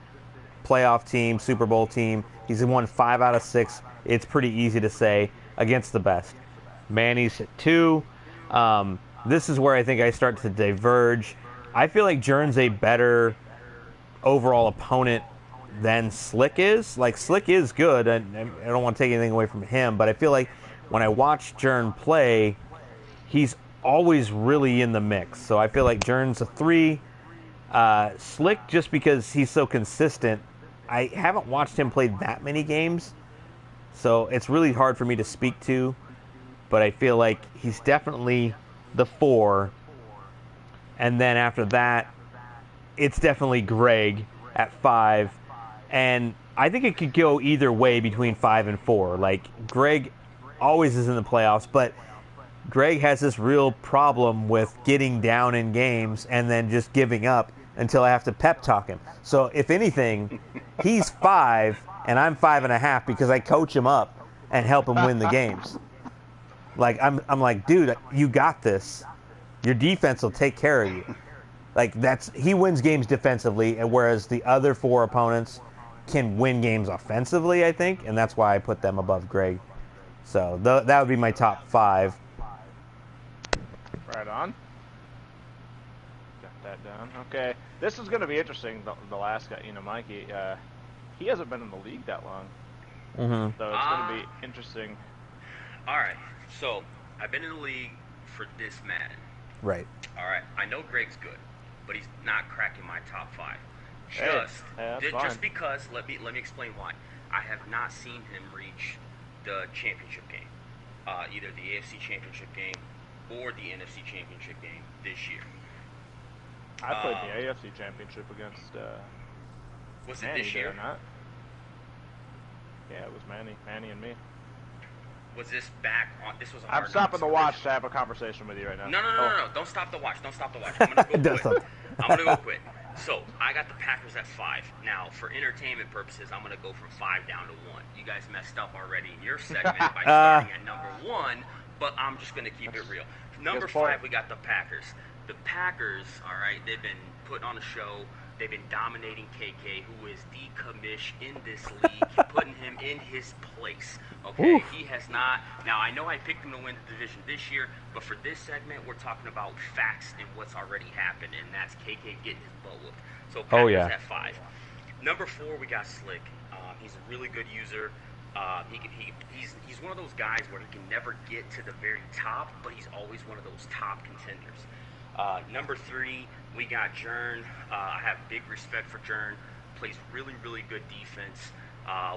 playoff team, Super Bowl team. He's won 5 out of 6. It's pretty easy to say against the best. Manny's at 2. This is where I think I start to diverge. I feel like Jern's a better overall opponent than Slick is. Like, Slick is good, and I don't want to take anything away from him, but I feel like when I watch Jern play, he's always really in the mix. So I feel like Jern's a 3. Slick, just because he's so consistent, I haven't watched him play that many games, so it's really hard for me to speak to, but I feel like he's definitely the 4. And then after that, it's definitely Greg at 5, and I think it could go either way between 5 and 4. Like, Greg always is in the playoffs, but Greg has this real problem with getting down in games and then just giving up until I have to pep talk him. So if anything, he's 5 and I'm 5.5 because I coach him up and help him win the games. Like I'm like, dude, you got this. Your defense will take care of you. Like he wins games defensively, and whereas the other 4 opponents can win games offensively, I think, and that's why I put them above Greg. So that would be my top 5. Right on. Got that down. Okay, this is going to be interesting. The last guy, Mikey, he hasn't been in the league that long, Mm-hmm. so it's going to be interesting. All right, so I've been in the league for this Madden. Right. All right, I know Greg's good, but he's not cracking my top 5. Just because. Let me explain why. I have not seen him reach the championship game, either the AFC championship game or the NFC championship game this year. I played the AFC championship against. Was Manny, it this year? Not? Yeah, it was Manny and me. Was this back on? This was. I'm stopping the watch to have a conversation with you right now. No. Don't stop the watch. Don't stop the watch. I'm gonna go quick. I'm gonna go quick. So I got the Packers at 5. Now, for entertainment purposes, I'm gonna go from 5 down to 1. You guys messed up already in your segment by starting at number 1, but I'm just gonna keep it real. Number 5, we got the Packers. The Packers, all right, they've been putting on a show. They've been dominating KK, who is decommissioned in this league, putting him in his place. Okay, Oof. He has not. Now, I know I picked him to win the division this year, but for this segment, we're talking about facts and what's already happened, and that's KK getting his butt whooped. So Packers at 5. Number 4, we got Slick. He's a really good user. He's one of those guys where he can never get to the very top, but he's always one of those top contenders. Number 3, we got Jern. I have big respect for Jern. Plays really, really good defense.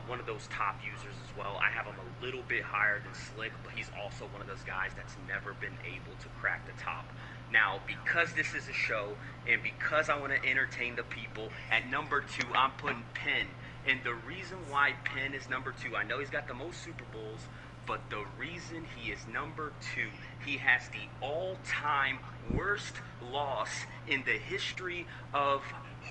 One of those top users as well. I have him a little bit higher than Slick, but he's also one of those guys that's never been able to crack the top. Now, because this is a show, and because I want to entertain the people, at number 2, I'm putting Penn. And the reason why Penn is number 2, I know he's got the most Super Bowls, but the reason he is number 2, he has the all-time worst loss in the history of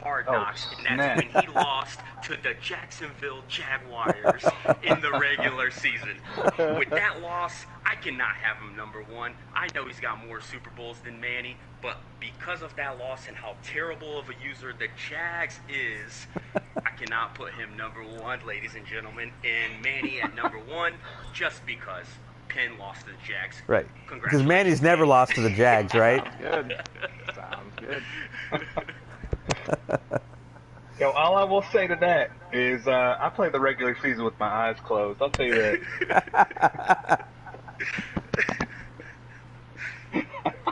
Hard Knocks, and that's when he lost to the Jacksonville Jaguars in the regular season. With that loss, I cannot have him number 1. I know he's got more Super Bowls than Manny, but because of that loss and how terrible of a user the Jags is, I cannot put him number 1, ladies and gentlemen, and Manny at number 1 just because Penn lost to the Jags. Right. Because Manny's never lost to the Jags, right? Sounds good. Yo, all I will say to that is I played the regular season with my eyes closed. I'll tell you that.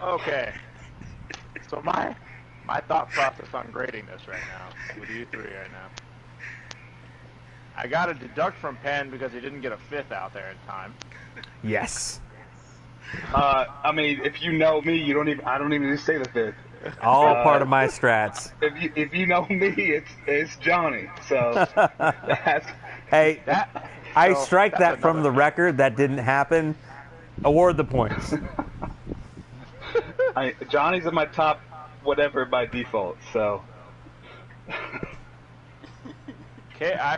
Okay. So my thought process on grading this right now, with you 3 right now. I got to deduct from Penn because he didn't get a 5th out there in time. Yes. I mean, if you know me, I don't even say the 5th. All part of my strats. If you know me, it's Johnny. So hey, I strike that from the record. That didn't happen. Award the points. Johnny's in my top whatever by default. So I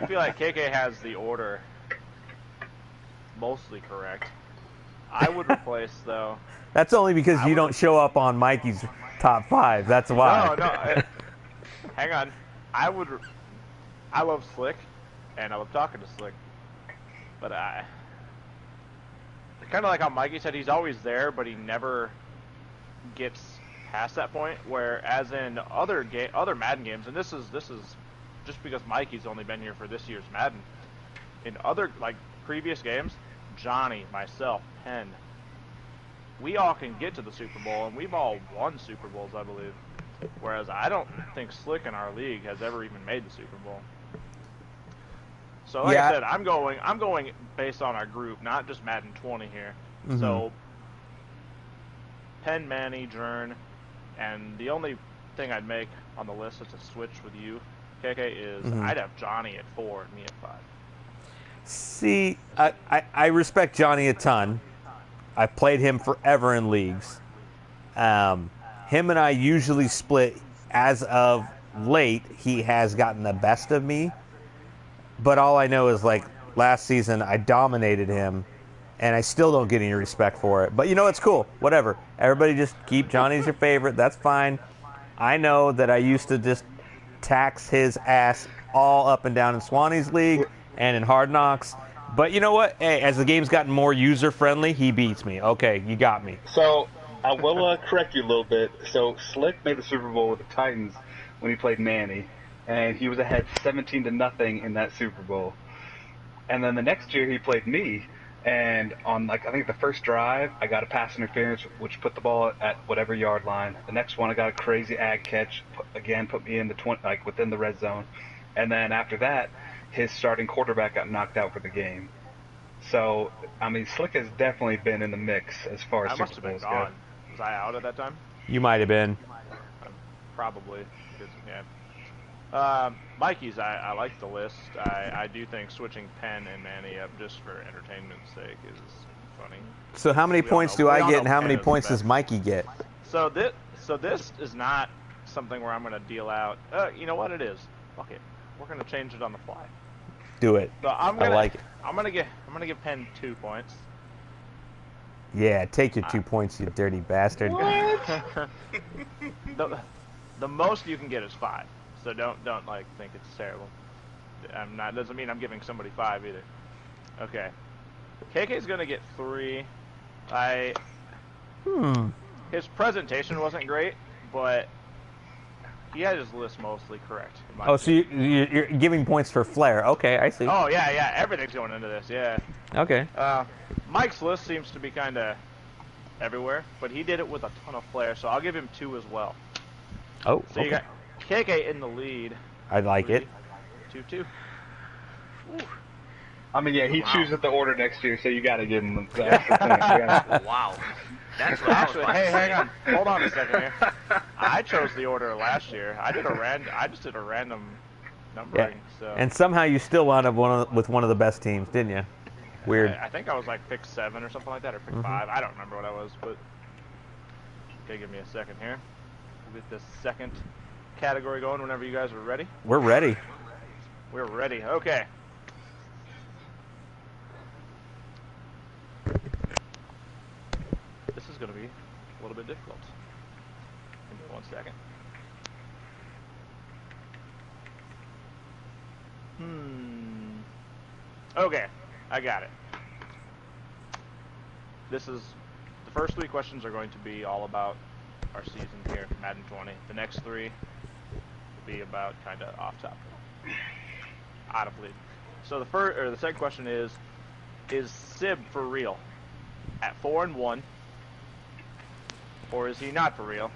feel like KK has the order mostly correct. I would replace though. That's only because you don't show up on Mikey's top 5. That's why. No. Hang on. I love Slick, and I love talking to Slick. But kind of like how Mikey said, he's always there, but he never gets past that point. Whereas in other Madden games, and this is just because Mikey's only been here for this year's Madden. In other previous games, Johnny, myself, Penn, we all can get to the Super Bowl, and we've all won Super Bowls, I believe. Whereas I don't think Slick in our league has ever even made the Super Bowl. So like I said, I'm going based on our group, not just Madden 20 here. Mm-hmm. So Penn, Manny, Jern, and the only thing I'd make on the list is to switch with you KK is, I'd have Johnny at 4 and me at 5. See, I respect Johnny a ton. I've played him forever in leagues. Him and I usually split. As of late, he has gotten the best of me. But all I know is, like, last season, I dominated him, and I still don't get any respect for it. But, you know, it's cool. Whatever. Everybody just keep Johnny as your favorite. That's fine. I know that I used to just tax his ass all up and down in Swanee's league and in Hard Knocks. But you know what? Hey, as the game's gotten more user-friendly, he beats me. Okay, you got me. So, I will correct you a little bit. So, Slick made the Super Bowl with the Titans when he played Manny, and he was ahead 17-0 in that Super Bowl. And then the next year he played me, and on, like, I think the first drive, I got a pass interference, which put the ball at whatever yard line. The next one, I got a crazy ag catch, put me in the 20, like, within the red zone. And then after that, his starting quarterback got knocked out for the game. So, I mean, Slick has definitely been in the mix as far as Super Bowls go. Was I out at that time? You might have been. Probably. Because, yeah. Mikey's, I like the list. I do think switching Penn and Manny up just for entertainment's sake is funny. So how many points do I get, and how many points does Mikey get? So this is not something where I'm going to deal out. You know what it is? Fuck it. We're going to change it on the fly. Do it. So I like it. I'm gonna give Penn 2 points. Yeah, take your 2 points, you dirty bastard. What? the most you can get is 5. So don't like think it's terrible. Doesn't mean I'm giving somebody 5 either. Okay. KK's gonna get 3. His presentation wasn't great, but he had his list mostly correct. Oh, so you're giving points for flair. Okay, I see. Oh, yeah. Everything's going into this, yeah. Okay. Mike's list seems to be kind of everywhere, but he did it with a ton of flair, so I'll give him 2 as well. Oh, so you got KK in the lead. I like 3, it. 2-2. I mean, yeah, he chooses the order next year, so you got to give him the extra point. Wow. That's what actually. Hey, hang on. Hold on a second here. I chose the order last year. I just did a random numbering. Yeah. So. And somehow you still wound up with one of the best teams, didn't you? Weird. I think I was like pick 7 or something like that, or pick 5. I don't remember what I was, but okay, give me a second here. We'll get this second category going whenever you guys are ready. We're ready. We're ready. Okay. This is going to be a little bit difficult. Give me 1 second. Okay, I got it. The first 3 questions are going to be all about our season here, Madden 20. The next 3 will be about kind of off topic, out of league. So the second question is Sib for real at 4-1? Or is he not for real?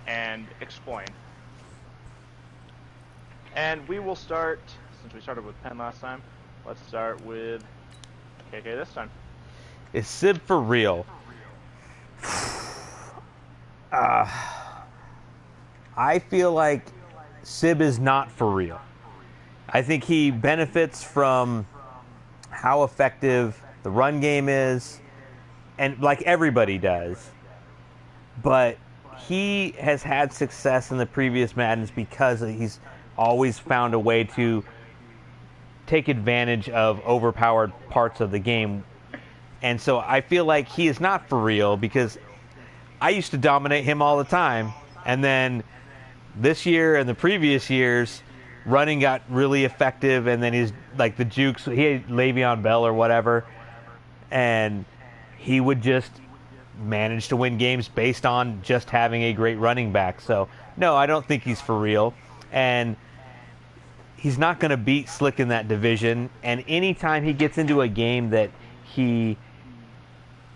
And explain. And we will start, since we started with Penn last time, let's start with KK this time. Is Sib for real? I feel like Sib is not for real. I think he benefits from how effective the run game is, and like everybody does. But he has had success in the previous Maddens because he's always found a way to take advantage of overpowered parts of the game. And so I feel like he is not for real because I used to dominate him all the time. And then this year and the previous years, running got really effective. And then he's like the jukes. He had Le'Veon Bell or whatever. And he would just manage to win games based on just having a great running back. So, no, I don't think he's for real. And he's not going to beat Slick in that division. And anytime he gets into a game that he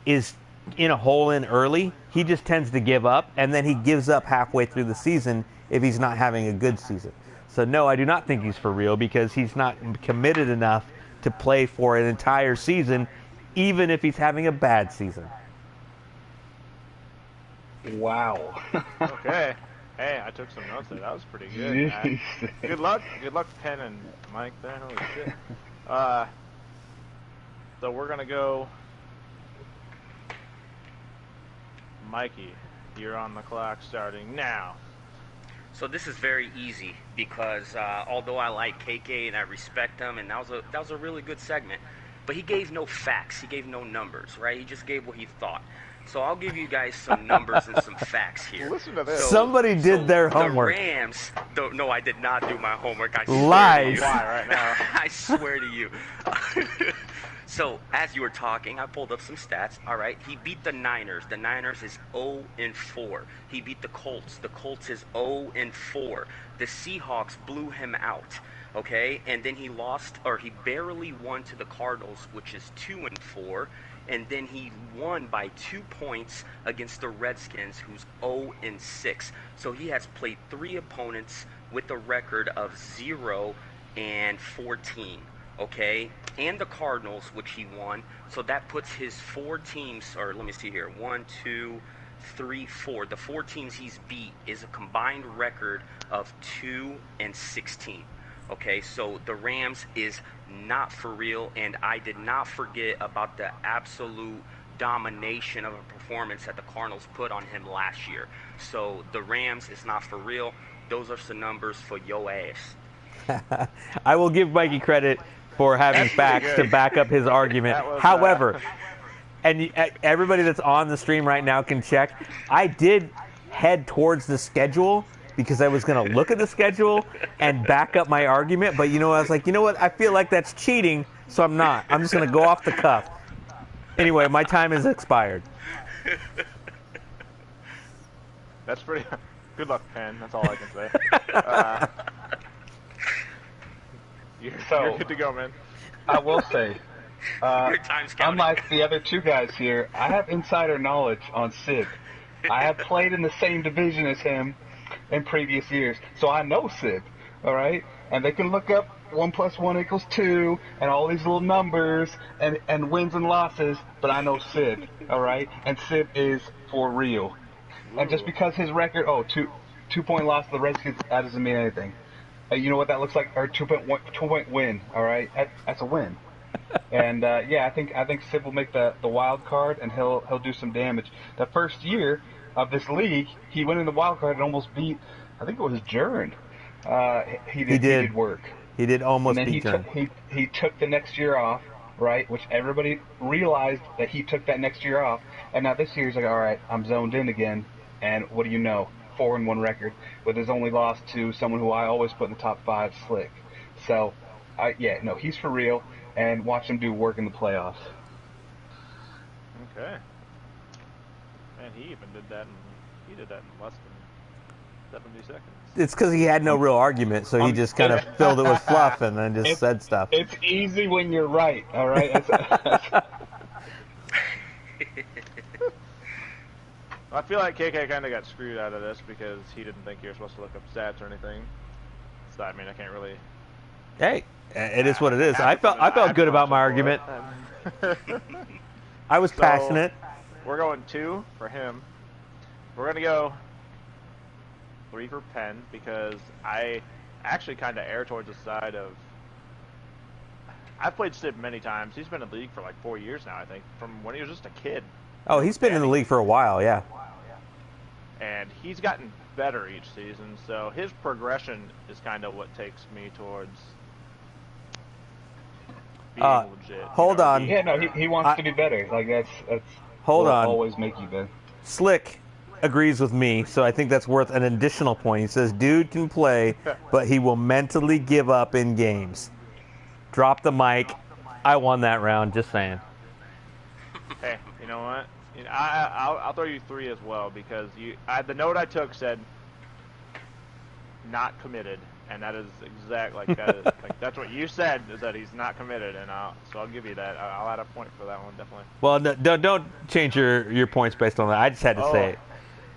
is in a hole in early, he just tends to give up. And then he gives up halfway through the season if he's not having a good season. So, no, I do not think he's for real because he's not committed enough to play for an entire season, even if he's having a bad season. Wow. Okay. Hey, I took some notes there. That was pretty good. Good luck, Penn and Mike. There, holy shit. So we're gonna go. Mikey, you're on the clock starting now. So this is very easy because although I like KK and I respect him, and that was a really good segment, but he gave no facts, he gave no numbers, right? He just gave what he thought. So I'll give you guys some numbers and some facts here. Listen to this. Somebody did their homework. The Rams. No, I did not do my homework. I Lies. swear to you. Right now. I swear to you. So, as you were talking, I pulled up some stats. All right, he beat the Niners. The Niners is 0-4. He beat the Colts. The Colts is 0-4. The Seahawks blew him out. Okay, and then he barely won to the Cardinals, which is 2-4. And then he won by 2 points against the Redskins, who's 0-6. So he has played 3 opponents with a record of 0-14. Okay, and the Cardinals, which he won. So that puts his 4 teams, or let me see here, 1, 2, 3, 4. The 4 teams he's beat is a combined record of 2-16. Okay, so the Rams is not for real, and I did not forget about the absolute domination of a performance that the Cardinals put on him last year. So the Rams is not for real. Those are some numbers for yo ass. I will give Mikey credit for having facts to back up his argument. However, and everybody that's on the stream right now can check, I did head towards the schedule because I was going to look at the schedule and back up my argument. But, I was like, you know what? I feel like that's cheating, so I'm not. I'm just going to go off the cuff. Anyway, my time has expired. That's pretty... Good luck, Penn. That's all I can say. You're good to go, man. I will say, Your time's counting. unlike the other 2 guys here, I have insider knowledge on Sid. I have played in the same division as him in previous years, so I know Sid, all right? And they can look up 1 + 1 = 2 and all these little numbers and wins and losses, but I know Sid, all right? And Sid is for real. Ooh. And just because his record, 2-point loss to the Redskins, that doesn't mean anything. You know what that looks like? Or 2-point win. All right, that's a win. And I think Sid will make the wild card, and he'll do some damage. The first year of this league, he went in the wild card and almost beat. I think it was Jern. He did work. He did almost beat Jern. He took the next year off, right? Which everybody realized that he took that next year off. And now this year he's like, all right, I'm zoned in again. And what do you know? 4-1 record with his only loss to someone who I always put in the top 5, Slick. So, he's for real, and watch him do work in the playoffs. Okay. Man, he even did that. He did that in less than 70 seconds. It's because he had no real argument, so he just kind of filled it with fluff and then just said stuff. It's easy when you're right, all right? I feel like KK kind of got screwed out of this because he didn't think you were supposed to look up stats or anything. So I mean, I can't really. Hey, it is what it is. I felt good about my argument. I was passionate. We're going 2 for him. We're gonna go 3 for Penn because I actually kind of err towards the side of. I've played Sid many times. He's been in the league for like 4 years now, I think, from when he was just a kid. Oh, he's been in the league for a while, yeah. And he's gotten better each season, so his progression is kind of what takes me towards being legit. Hold on. Yeah, no, he wants to be better. Like that's hold on. Always make you better. Slick agrees with me, so I think that's worth an additional point. He says, dude can play, but he will mentally give up in games. Drop the mic. I won that round, just saying. Hey, you know what? I'll throw you 3 as well because the note I took said not committed, and that is that's what you said is that he's not committed, and so I'll give you that. I'll add a point for that one definitely. Well, no, don't change your points based on that. I just had to say it.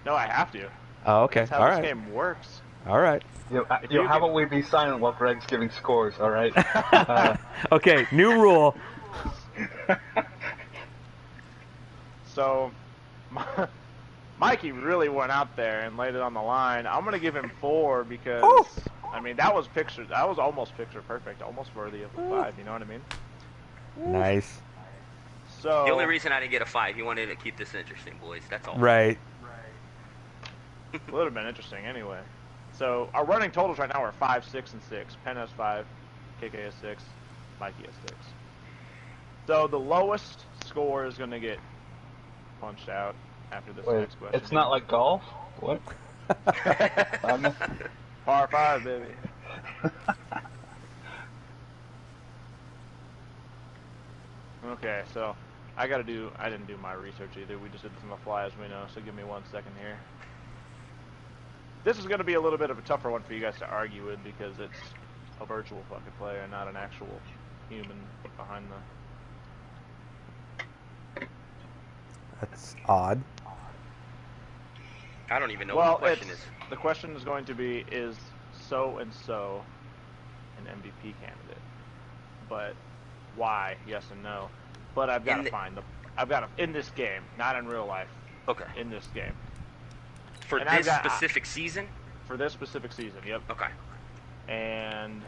No, I have to. Oh, okay. That's how this game works. All right. How about we be silent while Greg's giving scores? All right. Okay. New rule. So, Mikey really went out there and laid it on the line. I'm gonna give him 4 because I mean that was almost picture perfect, almost worthy of a 5. You know what I mean? Nice. So the only reason I didn't get a 5, he wanted to keep this interesting, boys. That's all. Right. would have been interesting anyway. So our running totals right now are 5, 6, and 6. Penn has 5, KK has 6, Mikey has 6. So the lowest score is gonna get punched out after this next question. It's not like golf? What? Par 5, baby. Okay, so I didn't do my research either. We just did this on the fly as we know, so give me 1 second here. This is going to be a little bit of a tougher one for you guys to argue with because it's a virtual fucking player, not an actual human behind the... That's odd. I don't even know what the question is. The question is going to be, is so-and-so an MVP candidate? But why? Yes and no. But I've got to find them. In this game, not in real life. Okay. In this game. For this specific season? For this specific season, yep. Okay. And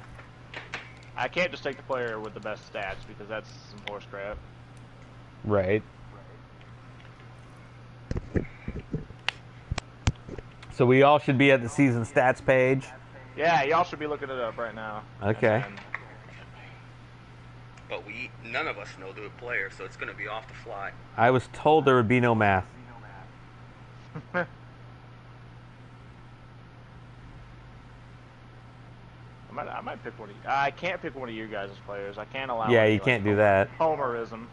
I can't just take the player with the best stats because that's some horse crap. Right. So we all should be at the season stats page. Yeah, y'all should be looking it up right now. Okay. But none of us know the player, so it's going to be off the fly. I was told there would be no math. I might pick one of you. I can't pick one of you guys as players. I can't allow. Yeah, you can't do that. Homerism.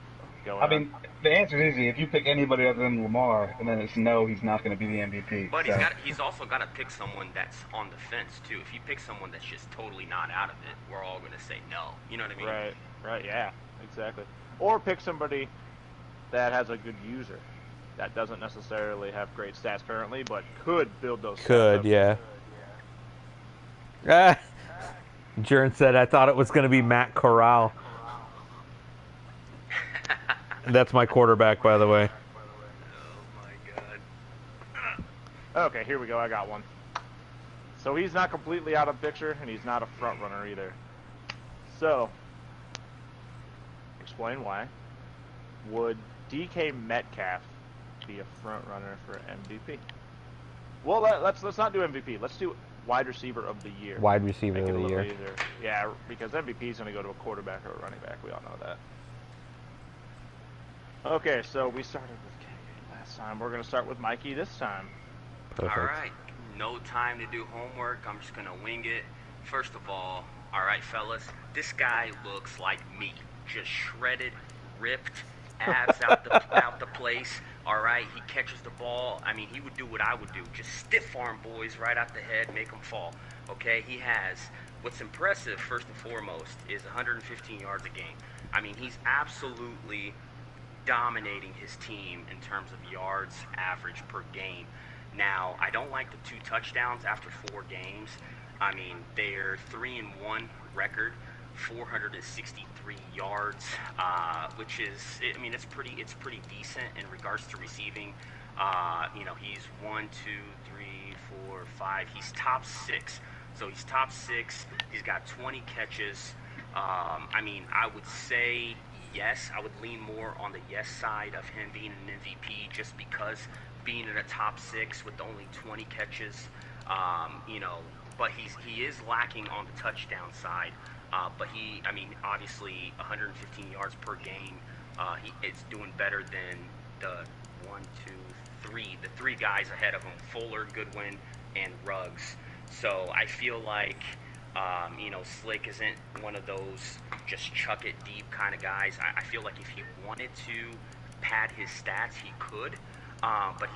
I mean, the answer is easy. If you pick anybody other than Lamar, and then it's no, he's not going to be the MVP. But he's also got to pick someone that's on the fence too. If you pick someone that's just totally not out of it, we're all going to say no. You know what I mean? Right. Yeah, exactly. Or pick somebody that has a good user that doesn't necessarily have great stats currently, but could build those. Could, yeah. Jern said, I thought it was going to be Matt Corral. That's my quarterback, by the way. Oh, my God. Okay, here we go. I got one. So he's not completely out of the picture, and he's not a front runner either. So, explain why. Would DK Metcalf be a front runner for MVP? Well, let's not do MVP. Let's do wide receiver of the year. Wide receiver of the year. Easier. Yeah, because MVP is going to go to a quarterback or a running back. We all know that. Okay, so we started with KK last time. We're going to start with Mikey this time. Perfect. All right. No time to do homework. I'm just going to wing it. First of all right, fellas, this guy looks like me. Just shredded, ripped, abs out the place. All right, he catches the ball. I mean, he would do what I would do. Just stiff arm boys right out the head, make them fall. Okay, he has, what's impressive, first and foremost, is 115 yards a game. I mean, he's absolutely dominating his team in terms of yards average per game. Now, I don't like the 2 touchdowns after 4 games. I mean, they're 3-1 record, 463 yards, which is, I mean, it's pretty decent in regards to receiving. He's 1, 2, 3, 4, 5. He's top 6. So he's top 6. He's got 20 catches. I mean, I would say yes. I would lean more on the yes side of him being an MVP just because being in a top 6 with only 20 catches, but he is lacking on the touchdown side. But obviously 115 yards per game, it's doing better than the 3 guys ahead of him, Fuller, Goodwin, and Ruggs. So I feel like, Slick isn't one of those just chuck it deep kind of guys. I feel like if he wanted to pad his stats, he could. But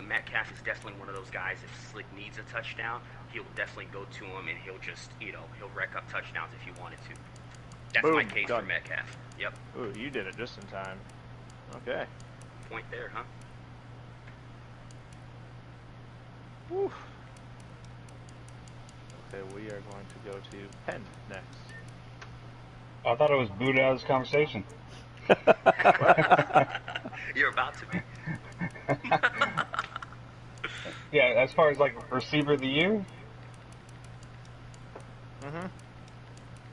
Metcalf is definitely one of those guys, if Slick needs a touchdown, he'll definitely go to him and he'll just, he'll rack up touchdowns if he wanted to. That's Boom, my case done. for Metcalf. Yep. Ooh, you did it just in time. Okay. Point there, huh? Woo. Okay, we are going to go to Penn next. I thought it was booed out of this conversation. You're about to be. Yeah, as far as like receiver of the year, Mm-hmm.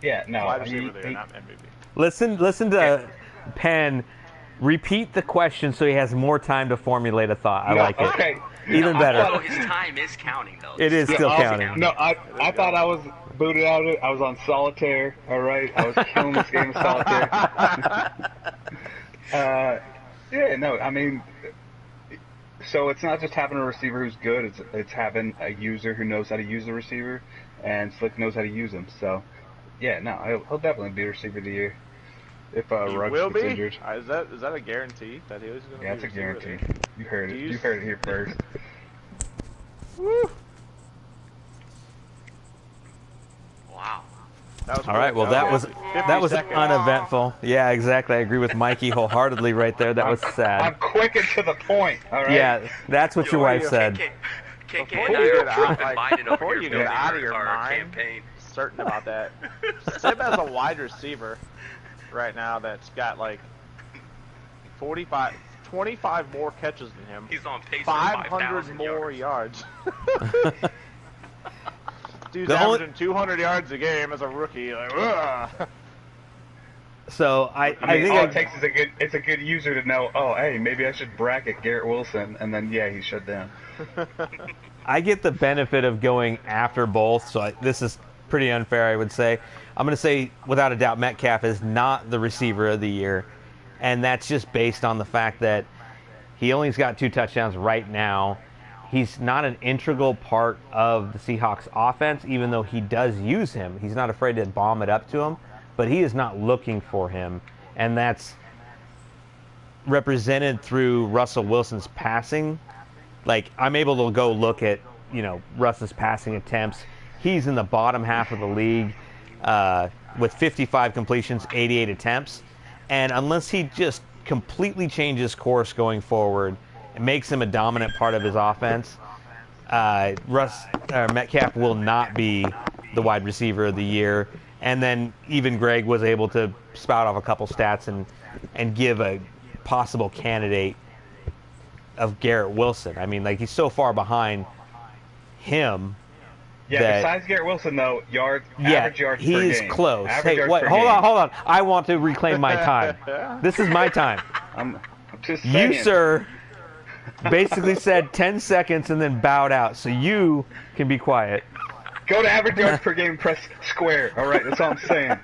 yeah, no, Wide receiver of the year, not MVP. Listen to Penn repeat the question so he has more time to formulate a thought. I no, like it. okay. Even better. Although his time is counting, though. It is Yeah, still counting. no, I is thought going. I was booted out of it. I was on solitaire. All right, I was killing this game of solitaire. Yeah, no, I mean, so it's not just having a receiver who's good. It's having a user who knows how to use the receiver, and Slick knows how to use them. So, yeah, no, he'll definitely be receiver of the year if He Ruggs will gets be? injured. Is that a guarantee that he was going to be Yeah, it's a receiver of the guarantee. year? You heard it. Do you You heard it here first. Woo! Wow. That was All right. Well, that was 50 seconds. uneventful. Yeah, exactly. I agree with Mikey wholeheartedly right there. That was I'm sad. quick and to the point. All right. Yeah, that's what your wife said. KK Before and I you are get out- Trump and Biden over before here you get building out of your our mind. campaign. Certain about that. Sib has a wide receiver right now that's got like 25 more catches than him. He's on pace for 500 5,000 more yards. Dude's The only- averaging 200 yards a game as a rookie. Like, ugh. So I I mean, think all it takes is a good user to know. Oh, hey, maybe I should bracket Garrett Wilson, and then yeah, he's shut down. I get the benefit of going after both, so this is pretty unfair, I would say. I'm going to say, without a doubt, Metcalf is not the receiver of the year, and that's just based on the fact that he only's got 2 touchdowns right now. He's not an integral part of the Seahawks offense, even though he does use him. He's not afraid to bomb it up to him, but he is not looking for him, and that's represented through Russell Wilson's passing. Like, I'm able to go look at, Russ's passing attempts. He's in the bottom half of the league with 55 completions, 88 attempts. And unless he just completely changes course going forward and makes him a dominant part of his offense, Metcalf will not be the wide receiver of the year. And then even Greg was able to spout off a couple stats and give a possible candidate of Garrett Wilson. I mean, like, he's so far behind him. Yeah, besides Garrett Wilson, though, average yards per game. He's close. Average Hey, yards per hold game. on. I want to reclaim my time. This is my time. I'm just saying. You, sir, basically said 10 seconds and then bowed out, so you can be quiet. Go to average yards per game, press square. All right, that's all I'm saying.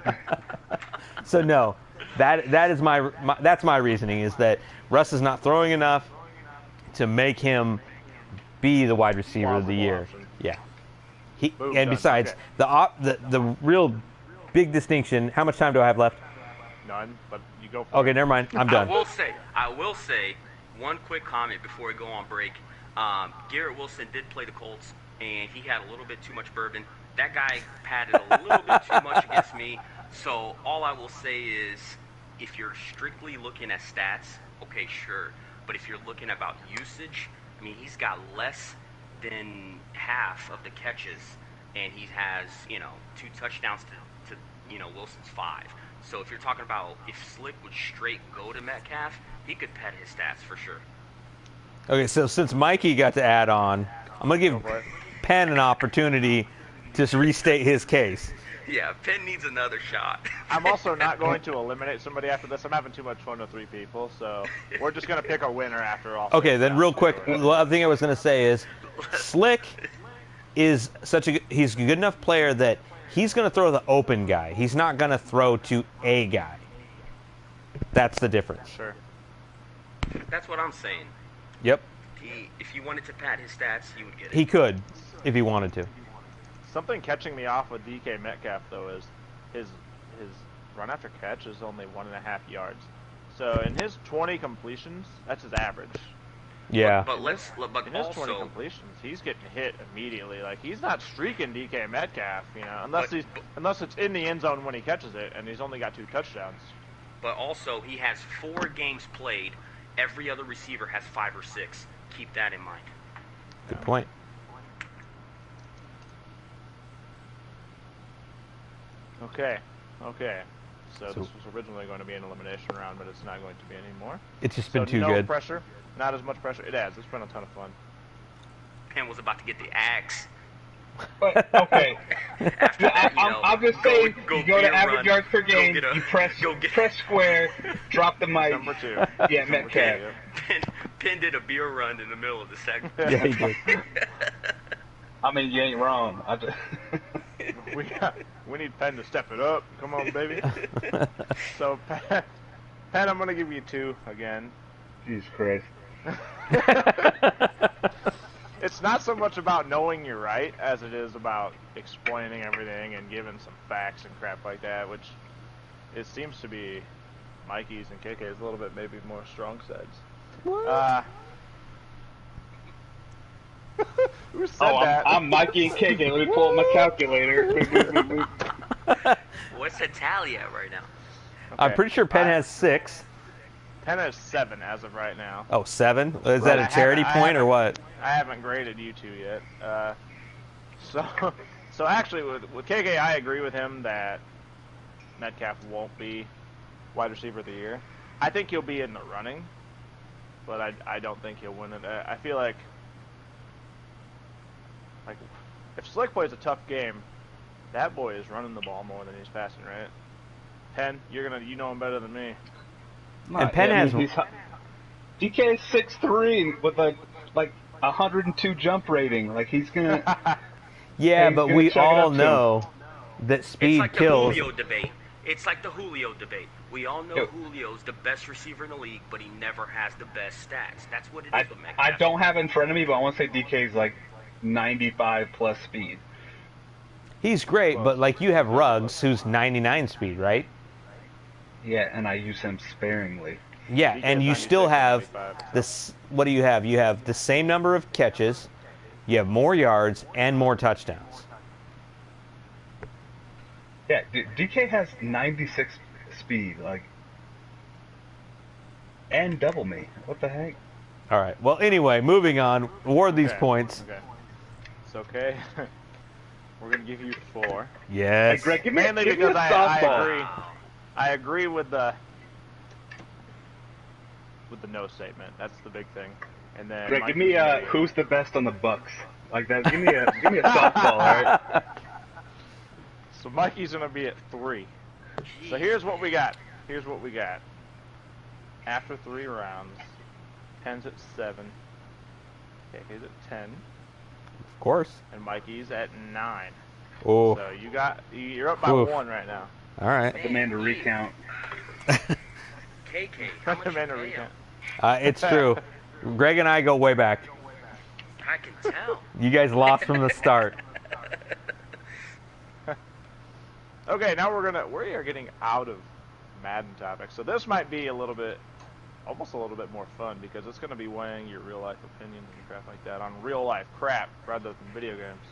So no, that is that's my reasoning, is that Russ is not throwing enough to make him be the wide receiver of the year. Yeah. And besides, the real big distinction. How much time do I have left? None, but you go for Okay, never mind. I'm done. I will say one quick comment before we go on break. Garrett Wilson did play the Colts, and he had a little bit too much bourbon. That guy padded a little bit too much against me. So all I will say is, if you're strictly looking at stats, okay, sure. But if you're looking about usage, I mean, he's got less than half of the catches, and he has, 2 touchdowns to Wilson's 5. So if you're talking about if Slick would straight go to Metcalf, he could pad his stats for sure. Okay, so since Mikey got to add on, I'm going to give Penn an opportunity to restate his case. Yeah, Penn needs another shot. I'm also not going to eliminate somebody after this. I'm having too much fun with 3 people, so we're just going to pick a winner after all. Okay, then real quick, the other thing I was going to say is Slick is he's a good enough player that he's going to throw the open guy. He's not going to throw to a guy. That's the difference. Sure. That's what I'm saying. Yep. If you wanted to pad his stats, he would get it. He could, if he wanted to. Something catching me off with DK Metcalf, though, is his run after catch is only 1.5 yards. So in his 20 completions, that's his average. Yeah. But in his 20 completions, he's getting hit immediately. Like, he's not streaking DK Metcalf, unless it's in the end zone when he catches it, and he's only got 2 touchdowns. But also, he has 4 games played. Every other receiver has 5 or 6. Keep that in mind. Good point. Okay. So this was originally going to be an elimination round, but it's not going to be anymore. It's just been too no good. Pressure. Not as much pressure. It has. It's been a ton of fun. Penn was about to get the axe. But, okay. After that, I'm just saying, you go to beer average run, yards per game, you press square, drop the mic. Number 2. Yeah, Metcalf. Penn did a beer run in the middle of the segment. Yeah, he did. I mean, you ain't wrong. We need Penn to step it up. Come on, baby. So, Penn, I'm going to give you 2 again. Jesus Christ. It's not so much about knowing you're right as it is about explaining everything and giving some facts and crap like that, which it seems to be Mikey's and KK's a little bit maybe more strong sides. Who said that? I'm Mikey and KK. Let me pull up my calculator. What's the tally at right now? Okay. I'm pretty sure Penn has 6. Penn has 7 as of right now. Oh, 7? Is that a charity point or what? I haven't graded you 2 yet. So actually, with KK, I agree with him that Metcalf won't be wide receiver of the year. I think he'll be in the running, but I don't think he'll win it. I feel like if Slick plays a tough game, that boy is running the ball more than he's passing, right? Penn, you know him better than me. And Penn has... DK is 6'3" with like 102 jump rating. Like, he's gonna... Yeah, but we all know that speed it's like kills. The Julio debate. It's like the Julio debate. We all know Julio's the best receiver in the league, but he never has the best stats. That's what it is with Metcalf. I don't have it in front of me, but I want to say DK's like 95 plus speed. He's great, but like you have Ruggs, who's 99 speed, right? Yeah, and I use him sparingly. Yeah, and you still have this. What do you have? You have the same number of catches, you have more yards, and more touchdowns. Yeah, DK has 96 speed, like, and double me. What the heck? All right. Well, anyway, moving on. Award these points. Okay. It's okay. We're gonna give you 4. Yes. Hey, Greg, give me Mainly give me because a I softball. agree. I agree with the no statement. That's the big thing. And then Greg, Mikey, give me who's the best on the Bucks? Like that. Give me a softball, all right? So Mikey's gonna be at 3. So here's what we got. After 3 rounds, Penn's at 7. KK's at 10. Of course. And Mikey's at 9. Oh. So you're up by 1 right now. All right. I demand a recount. KK, how much Demand a you pay recount. him? It's true. Greg and I go way back. I can tell. You guys lost from the start. Okay, now we are getting out of Madden topics. So this might be almost a little bit more fun because it's going to be weighing your real life opinions and crap like that on real life crap rather than video games.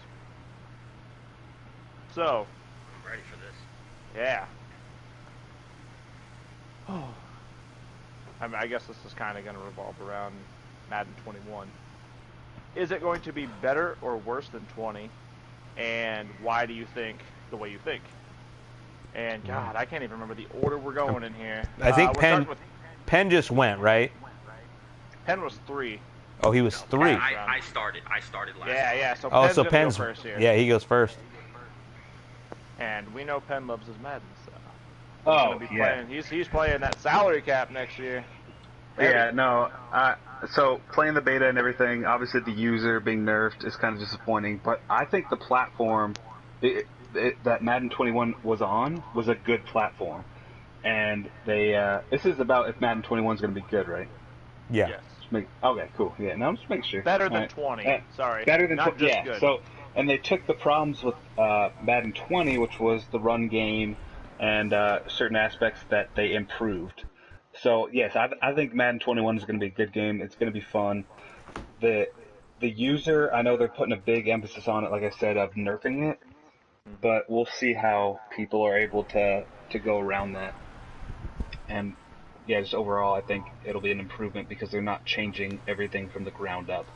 So, I'm ready for this. yeah. I guess this is kind of going to revolve around Madden 21. Is it going to be better or worse than 20? And why do you think the way you think? And God, I can't even remember the order we're going in here. I think Penn just went, right? Penn was 3. Oh, he was 3. I started last. Yeah. So Oh, Penn's so gonna Penn's go first here. Yeah, he goes first. And we know Penn loves his Madden, so Oh, yeah. He's playing that salary cap next year. Yeah, no. So playing the beta and everything, obviously the user being nerfed is kind of disappointing. But I think the platform that Madden 21 was on was a good platform, and this is about if Madden 21 is going to be good, right? Yeah. Yes. Okay, cool. Yeah, no, I'm just making sure. Better than Right. 20. Sorry. Better than not just yeah. good. So, and they took the problems with Madden 20, which was the run game and certain aspects that they improved. So yes, I think Madden 21 is going to be a good game. It's going to be fun. The user, I know they're putting a big emphasis on it, like I said, of nerfing it, but we'll see how people are able to go around that. And yeah, just overall, I think it'll be an improvement because they're not changing everything from the ground up.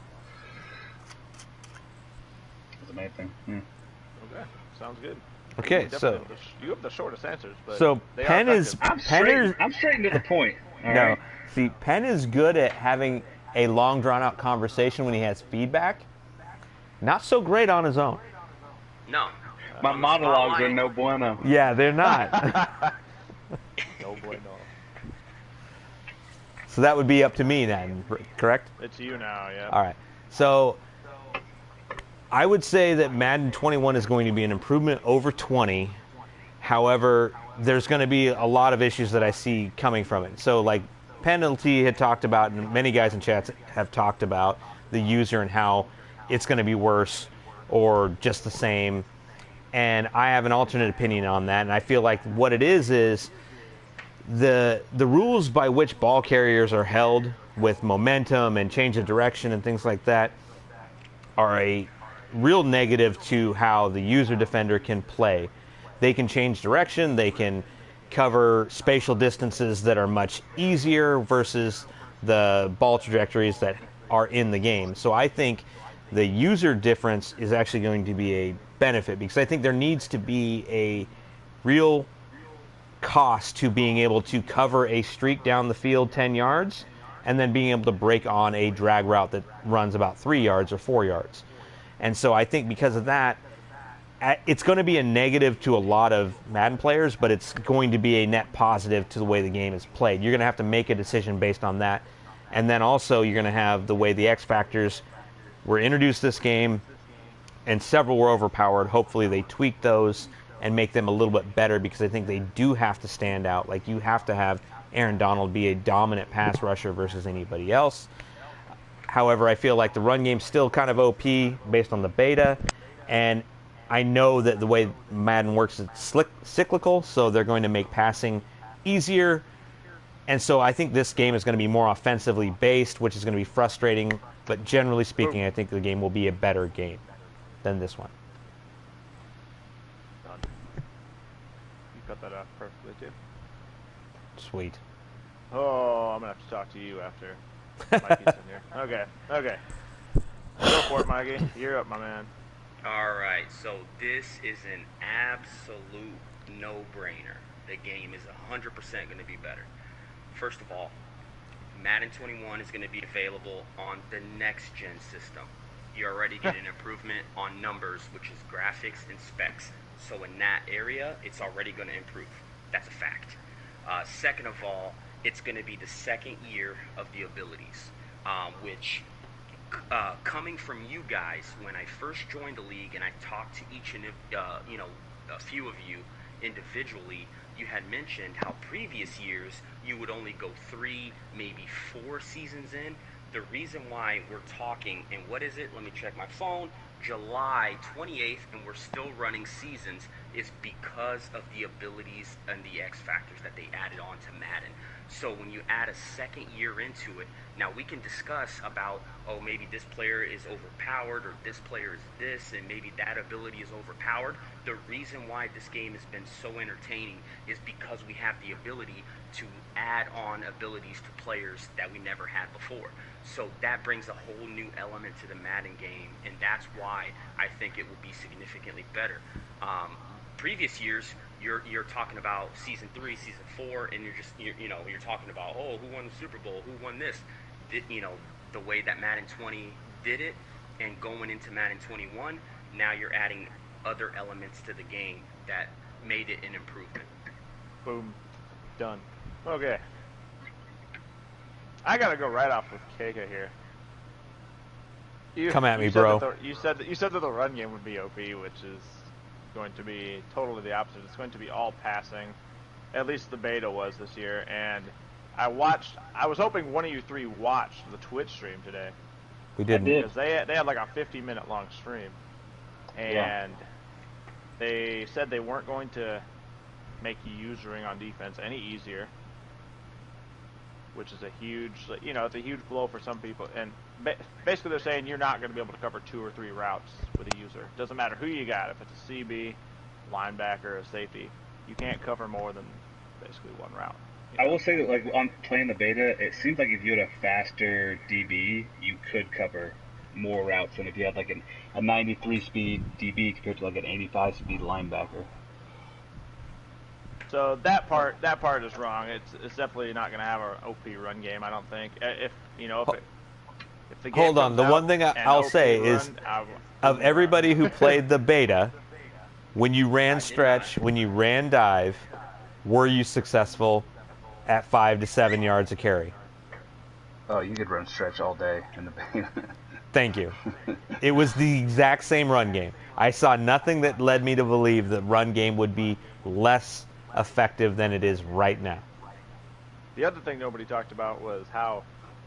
That's the main thing. Okay, sounds good. Okay, so You have the shortest answers, but so they are Penn is effective. I'm straight to the point. All no. right? See, Penn is good at having a long drawn out conversation when he has feedback. Not so great on his own. No. My monologues are no bueno. Yeah, they're not. No bueno. So that would be up to me then, correct? It's you now, yeah. All right. So I would say that Madden 21 is going to be an improvement over 20. However, there's going to be a lot of issues that I see coming from it. So like Penalty had talked about, and many guys in chats have talked about the user and how it's going to be worse or just the same. And I have an alternate opinion on that. And I feel like what it is the rules by which ball carriers are held with momentum and change of direction and things like that are a real negative to how the user defender can play. They can change direction, they can cover spatial distances that are much easier versus the ball trajectories that are in the game. So I think the user difference is actually going to be a benefit, because I think there needs to be a real cost to being able to cover a streak down the field 10 yards and then being able to break on a drag route that runs about 3 yards or 4 yards. And so I think because of that, it's going to be a negative to a lot of Madden players, but it's going to be a net positive to the way the game is played. You're going to have to make a decision based on that. And then also you're going to have the way the X Factors were introduced this game, and several were overpowered. Hopefully they tweak those and make them a little bit better, because I think they do have to stand out. Like, you have to have Aaron Donald be a dominant pass rusher versus anybody else. However, I feel like the run game's still kind of OP based on the beta, and I know that the way Madden works is cyclical, so they're going to make passing easier. And so I think this game is going to be more offensively based, which is going to be frustrating. But generally speaking, I think the game will be a better game than this one. Done. You cut that off perfectly, too. Sweet. Oh, I'm going to have to talk to you after Mikey's in here. Okay. Go for it, Mikey. You're up, my man. All right, so this is an absolute no-brainer. The game is 100% going to be better. First of all, Madden 21 is going to be available on the next-gen system. You're already getting an improvement on numbers, which is graphics and specs. So in that area, it's already going to improve. That's a fact. Second of all, it's going to be the second year of the abilities, which... coming from you guys, when I first joined the league and I talked to each and a few of you individually, you had mentioned how previous years you would only go 3, maybe 4 seasons in. The reason why we're talking, and what is it? Let me check my phone. July 28th, and we're still running seasons, is because of the abilities and the X factors that they added on to Madden. So when you add a second year into it, now we can discuss about, oh, maybe this player is overpowered, or this player is this, and maybe that ability is overpowered. The reason why this game has been so entertaining is because we have the ability to add on abilities to players that we never had before. So that brings a whole new element to the Madden game, and that's why I think it will be significantly better. Previous years, you're talking about season 3, season 4, and you're talking about, oh, who won the Super Bowl, who won this, the way that Madden 20 did it, and going into Madden 21, now you're adding other elements to the game that made it an improvement. Boom, done. Okay, I gotta go right off with KK here. Come at me, bro. You said that the run game would be OP, which is going to be totally the opposite. It's going to be all passing. At least the beta was this year, and I was hoping one of you three watched the Twitch stream today. We didn't. Because they had like a 50-minute long stream, and they said they weren't going to make usering on defense any easier, which is a huge, it's a huge blow for some people. And basically they're saying you're not going to be able to cover 2 or 3 routes with a user. Doesn't matter who you got, if it's a CB, linebacker, a safety, you can't cover more than basically one route. I will say that, like, on playing the beta, it seems like if you had a faster DB, you could cover more routes than if you had like a 93 speed DB compared to like an 85 speed linebacker. So that part is wrong. It's definitely not going to have an OP run game, I don't think. If If the game Hold on. comes The out one thing and I'll OP say run, is, I'll of move on. everybody who played the beta, when you ran stretch, when you ran dive, were you successful at 5 to 7 yards a carry? Oh, you could run stretch all day in the beta. Thank you. It was the exact same run game. I saw nothing that led me to believe that run game would be less effective than it is right now. The other thing nobody talked about was how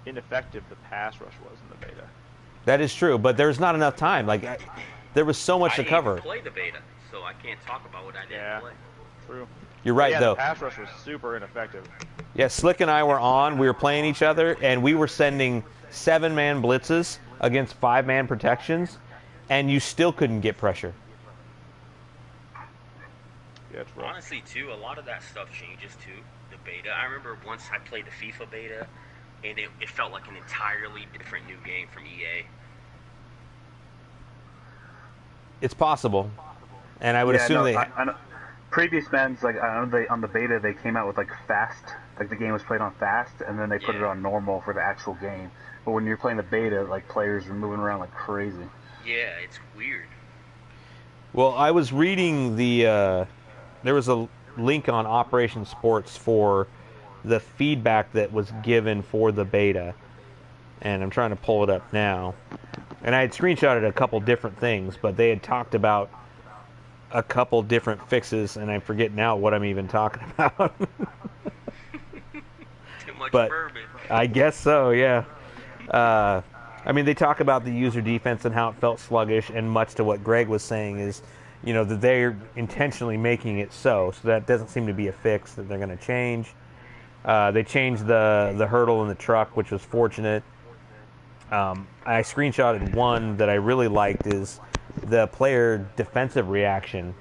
ineffective the pass rush was in the beta. That is true, but there's not enough time. There was so much to cover. I didn't play the beta, so I can't talk about what I didn't play. True. You're right, yeah, though. The pass rush was super ineffective. Yeah, Slick and I were on. We were playing each other, and we were sending 7-man blitzes against 5-man protections, and you still couldn't get pressure. Yeah, it's rough. Honestly, too, a lot of that stuff changes, too. The beta. I remember once I played the FIFA beta, and it felt like an entirely different new game from EA. It's possible, and I would assume I know. Previous men's, like, I know on the beta they came out with like fast, like the game was played on fast, and then they put it on normal for the actual game. But when you're playing the beta, like players are moving around like crazy. Yeah, it's weird. Well, I was reading there was a link on Operation Sports for the feedback that was given for the beta, and I'm trying to pull it up now. And I had screenshotted a couple different things, but they had talked about a couple different fixes, and I forget now what I'm even talking about. Too much but bourbon. I guess so, yeah. I mean, they talk about the user defense and how it felt sluggish, and much to what Greg was saying is, that they're intentionally making it so that doesn't seem to be a fix that they're going to change. They changed the hurdle in the truck, which was fortunate. I screenshotted one that I really liked is the player defensive reaction,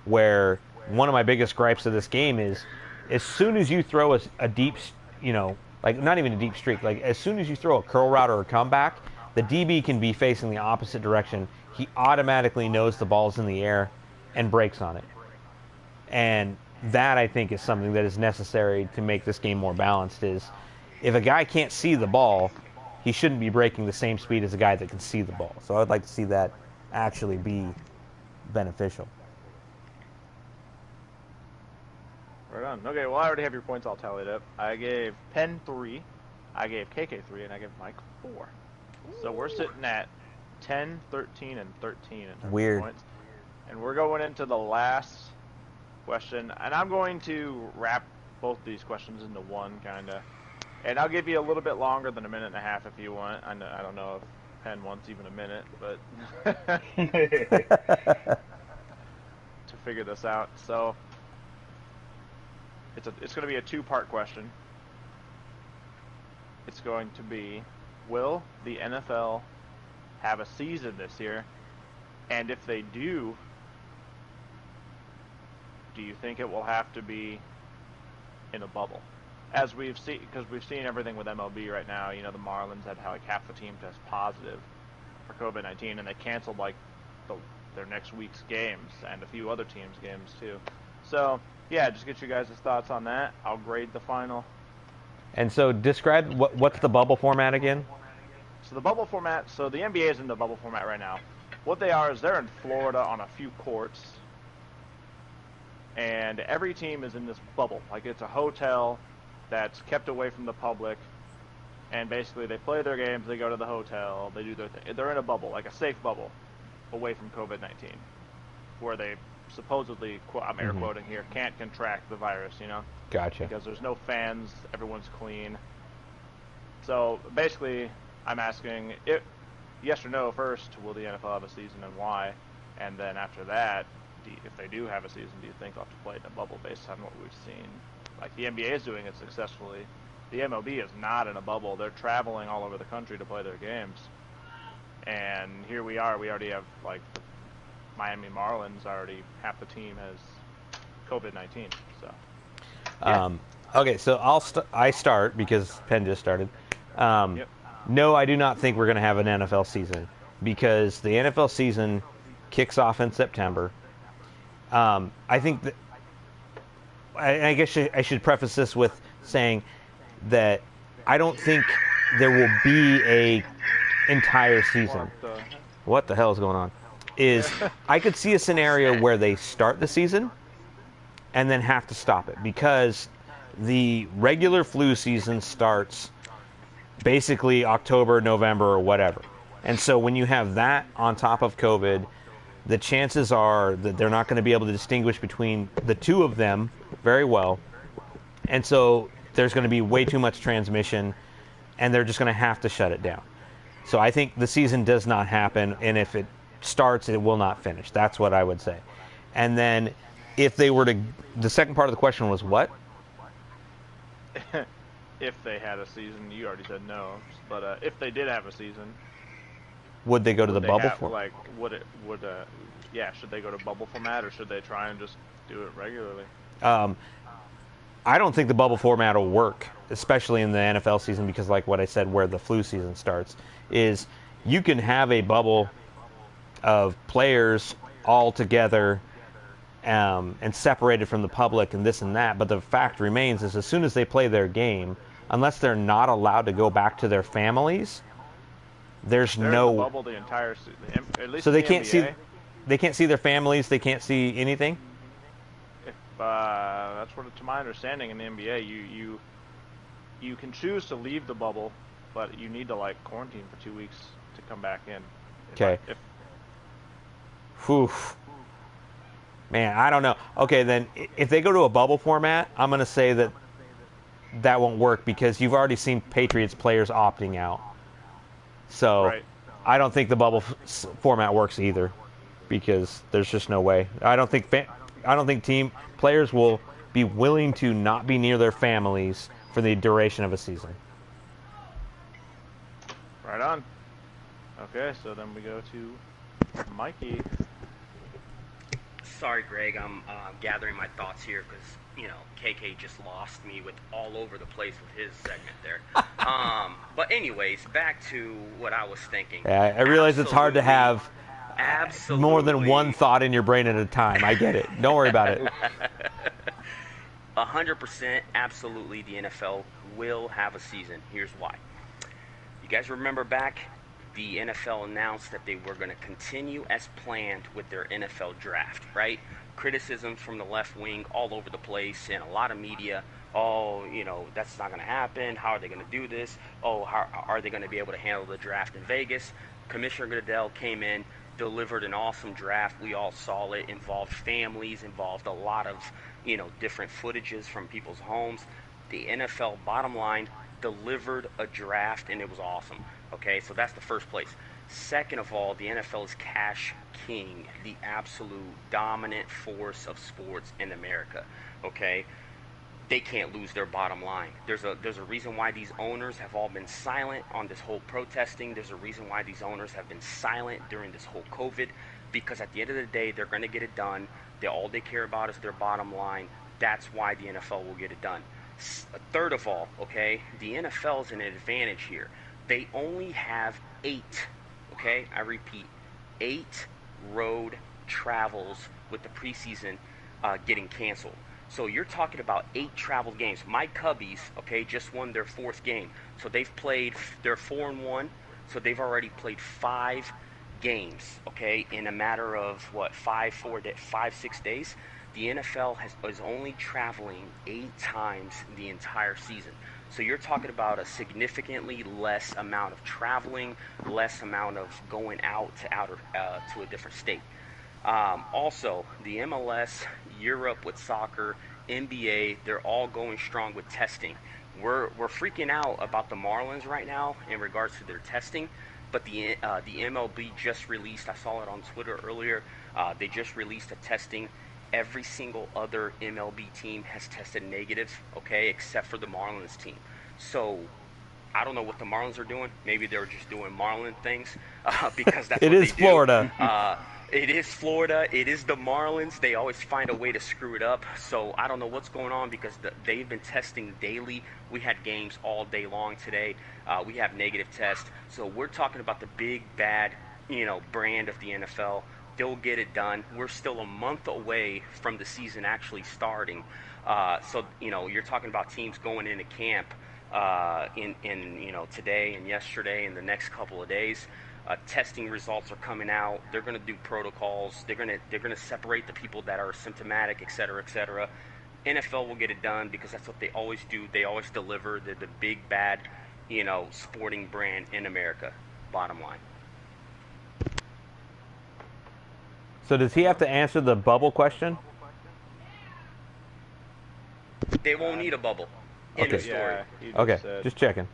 where one of my biggest gripes of this game is as soon as you throw a deep, like not even a deep streak, like as soon as you throw a curl route or a comeback, the DB can be facing the opposite direction. He automatically knows the ball's in the air and breaks on it. And that, I think, is something that is necessary to make this game more balanced, is if a guy can't see the ball, he shouldn't be breaking the same speed as a guy that can see the ball. So I would like to see that actually be beneficial. Right on. Okay, well, I already have your points all tallied up. I gave Penn 3, I gave KK 3, and I gave Mike 4. So we're sitting at 10, 13, and 13 in terms Weird. of points. And we're going into the last question, and I'm going to wrap both these questions into one, kind of. And I'll give you a little bit longer than a minute and a half if you want. I don't know if Penn wants even a minute, but to figure this out. So it's going to be a two-part question. It's going to be, will the NFL have a season this year? And if they do you think it will have to be in a bubble? As we've seen, because we've seen everything with MLB right now. The Marlins had like half the team test positive for COVID-19, and they canceled like their next week's games and a few other teams' games too. So yeah, just get you guys' thoughts on that. I'll grade the final. And so describe what's the bubble format again? So the bubble format, so the NBA is in the bubble format right now. What they are is they're in Florida on a few courts, and every team is in this bubble. Like, it's a hotel that's kept away from the public, and basically they play their games, they go to the hotel, they do their thing. They're in a bubble, like a safe bubble, away from COVID-19, where they supposedly, I'm air quoting here, can't contract the virus, Gotcha. Because there's no fans, everyone's clean. So basically, I'm asking, yes or no first, will the NFL have a season and why? And then after that, if they do have a season, do you think they'll have to play in a bubble based on what we've seen? Like, the NBA is doing it successfully. The MLB is not in a bubble. They're traveling all over the country to play their games. And here we are. We already have, like, the Miami Marlins already, half the team has COVID-19. So, yeah. Okay, so I start because Penn just started. Yep. No, I do not think we're going to have an NFL season because the NFL season kicks off in September. I think that I guess I should preface this with saying that I don't think there will be a entire season. What the hell is going on? Is I could see a scenario where they start the season and then have to stop it because the regular flu season starts basically October, November, or whatever. And so when you have that on top of COVID, the chances are that they're not going to be able to distinguish between the two of them very well. And so there's going to be way too much transmission, and they're just going to have to shut it down. So I think the season does not happen, and if it starts, it will not finish. That's what I would say. And then if they were to, the second part of the question was what? If they had a season, you already said no, but if they did have a season, would they go to the bubble format? Like, should they go to bubble format, or should they try and just do it regularly? I don't think the bubble format will work, especially in the NFL season, because like what I said, where the flu season starts, is you can have a bubble of players all together and separated from the public and this and that, but the fact remains is as soon as they play their game, unless they're not allowed to go back to their families, they're no in the bubble the entire season. At least so they can't NBA. see their families, they can't see anything. That's what, to my understanding, in the NBA, you can choose to leave the bubble, but you need to like quarantine for 2 weeks to come back in. Okay. Whew. Man, I don't know. Okay, then if they go to a bubble format, I'm going to say that won't work because you've already seen Patriots players opting out. So right. I don't think the bubble format works either because there's just no way. I don't think team players will be willing to not be near their families for the duration of a season. Right on. Okay, so then we go to Mikey. Sorry, Greg, I'm gathering my thoughts here because, KK just lost me with all over the place with his segment there. But anyways, back to what I was thinking. Yeah, I realize it's hard to have more than one thought in your brain at a time. I get it. Don't worry about it. 100% absolutely the NFL will have a season. Here's why. You guys remember back, the NFL announced that they were going to continue as planned with their NFL draft, right? Criticisms from the left wing all over the place and a lot of media. Oh, that's not going to happen. How are they going to do this? Oh, how are they going to be able to handle the draft in Vegas? Commissioner Goodell came in, delivered an awesome draft. We all saw it. Involved families, involved a lot of, different footages from people's homes. The NFL, bottom line, delivered a draft, and it was awesome. Okay, so that's the first place. Second of all, the NFL is cash king, the absolute dominant force of sports in America. Okay, they can't lose their bottom line. There's a reason why these owners have all been silent on this whole protesting. There's a reason why these owners have been silent during this whole COVID, because at the end of the day, they're going to get it done. All they care about is their bottom line. That's why the NFL will get it done. Third of all, okay, the NFL is an advantage here. They only have 8, okay, I repeat, 8 road travels with the preseason getting canceled. So you're talking about 8 travel games. My Cubbies, okay, just won their 4th game. So they're 4-1, so they've already played 5 games, okay, in a matter of, 5-6 days. The NFL is only traveling 8 times the entire season. So you're talking about a significantly less amount of traveling, less amount of going out to a different state. Also, the MLS, Europe with soccer, NBA, they're all going strong with testing. We're freaking out about the Marlins right now in regards to their testing, but the MLB just released, I saw it on Twitter earlier, they just released a testing. Every single other MLB team has tested negative, okay, except for the Marlins team. So I don't know what the Marlins are doing. Maybe they're just doing Marlin things because that's it what is they Florida. Do. It is Florida. It is the Marlins. They always find a way to screw it up. So I don't know what's going on because they've been testing daily. We had games all day long today. We have negative tests. So we're talking about the big, bad, brand of the NFL. They'll get it done. We're still a month away from the season actually starting. So you're talking about teams going into camp in today and yesterday and the next couple of days. Testing results are coming out. They're going to do protocols. They're gonna separate the people that are symptomatic, et cetera, et cetera. NFL will get it done because that's what they always do. They always deliver. They're the big bad, sporting brand in America. Bottom line. So does he have to answer the bubble question? They won't need a bubble. End of story. Yeah, Okay, just checking.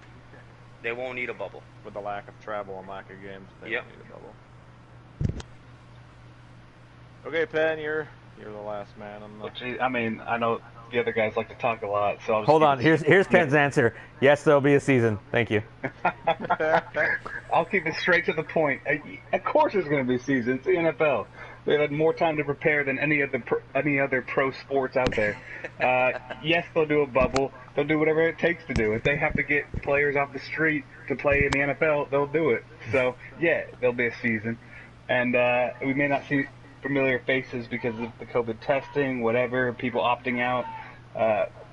They won't need a bubble. With the lack of travel and lack of games, they Yep. don't need a bubble. Okay, Penn, you're the last man on the... Well, gee, I mean, I know the other guys like to talk a lot, so I'll just Hold on. Here's Penn's answer. Yes, there'll be a season. Thank you. I'll keep it straight to the point. Of course there's going to be a season. It's the NFL. They've had more time to prepare than any other pro sports out there. Yes, they'll do a bubble. They'll do whatever it takes to do it. If they have to get players off the street to play in the NFL, they'll do it. So, yeah, there'll be a season. And we may not see familiar faces because of the COVID testing, whatever, people opting out.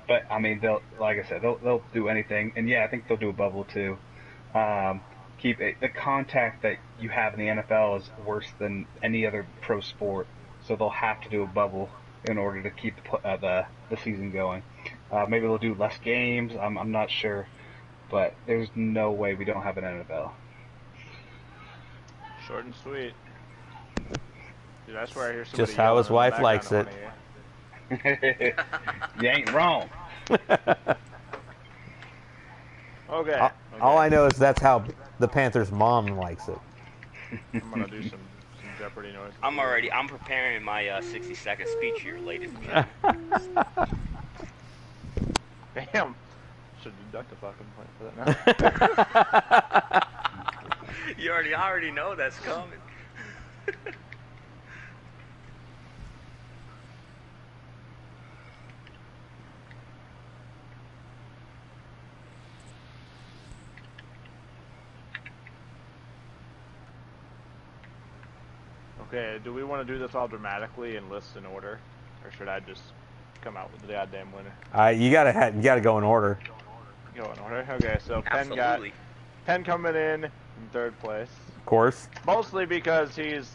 But, I mean, like I said, they'll do anything. And, yeah, I think they'll do a bubble, too. The contact that you have in the NFL is worse than any other pro sport, so they'll have to do a bubble in order to keep the season going. Maybe they'll do less games. I'm not sure, but there's no way we don't have an NFL. Short and sweet. Dude, that's where I hear somebody Just how his yelling in the wife likes background it. of You ain't wrong. Okay. All I know is that's how the Panthers' mom likes it. I'm gonna do some Jeopardy noises. I'm preparing my 60-second speech here, ladies and gentlemen. Damn. Should deduct a fucking point for that now. You already know that's coming. Okay, do we want to do this all dramatically and list in order? Or should I just come out with the goddamn winner? You gotta go in order. Go in order? Okay, so Absolutely. Penn coming in third place. Of course. Mostly because he's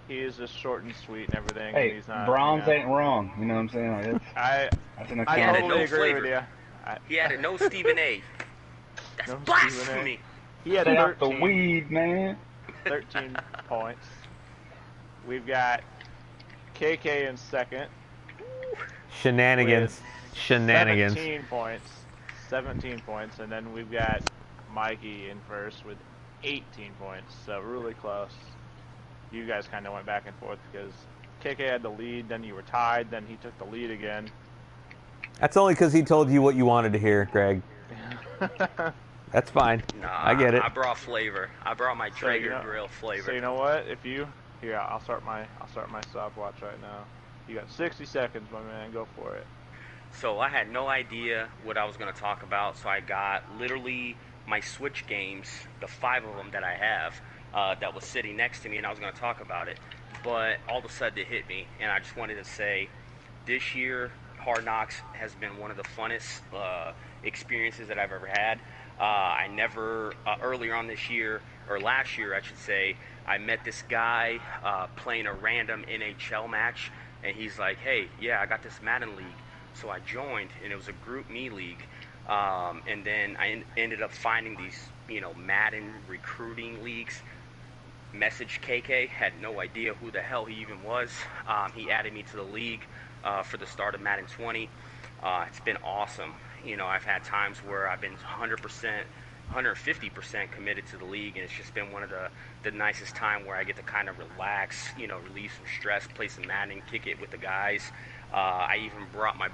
just short and sweet and everything. Hey, and he's not, bronze ain't wrong. You know what I'm saying? Like, that's an I He added totally no agree flavor. with you. He added no Stephen A. That's No blasphemy. He had Stay off the 13, weed, man. 13 points. We've got KK in second. Shenanigans. Shenanigans. 17 points, and then we've got Mikey in first with 18 points, so really close. You guys kind of went back and forth because KK had the lead, then you were tied, then he took the lead again. That's only because he told you what you wanted to hear, Greg. That's fine. Nah, I get it. I brought flavor. I brought my Traeger you know- grill flavor. So you know what? I'll start my stopwatch right now. You got 60 seconds, my man. Go for it. So I had no idea what I was going to talk about, so I got literally my Switch games, the 5 of them that I have, that was sitting next to me, and I was going to talk about it. But all of a sudden it hit me, and I just wanted to say, this year, Hard Knocks has been one of the funnest experiences that I've ever had. I never, earlier on this year, or last year I should say, I met this guy playing a random NHL match, and he's like, hey, yeah, I got this Madden league. So I joined, and it was a group me league. And then I ended up finding these, Madden recruiting leagues. Messaged KK, had no idea who the hell he even was. He added me to the league for the start of Madden 20. It's been awesome. I've had times where I've been 100%, 150% committed to the league, and it's just been one of the nicest time where I get to kind of relax, release some stress, play some Madden, kick it with the guys. I even brought my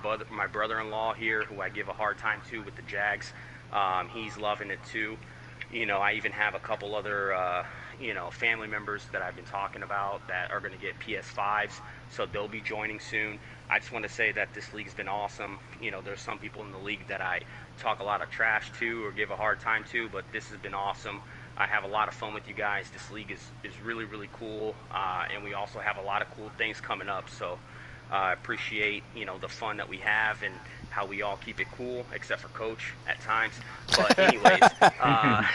brother-in-law here, who I give a hard time to with the Jags. He's loving it too. I even have a couple other, family members that I've been talking about that are going to get PS5s, so they'll be joining soon. I just want to say that this league's been awesome. There's some people in the league that I talk a lot of trash to or give a hard time to, but this has been awesome. I have a lot of fun with you guys. This league is really, really cool, and we also have a lot of cool things coming up, so I appreciate, the fun that we have and how we all keep it cool, except for Coach at times. But anyways, I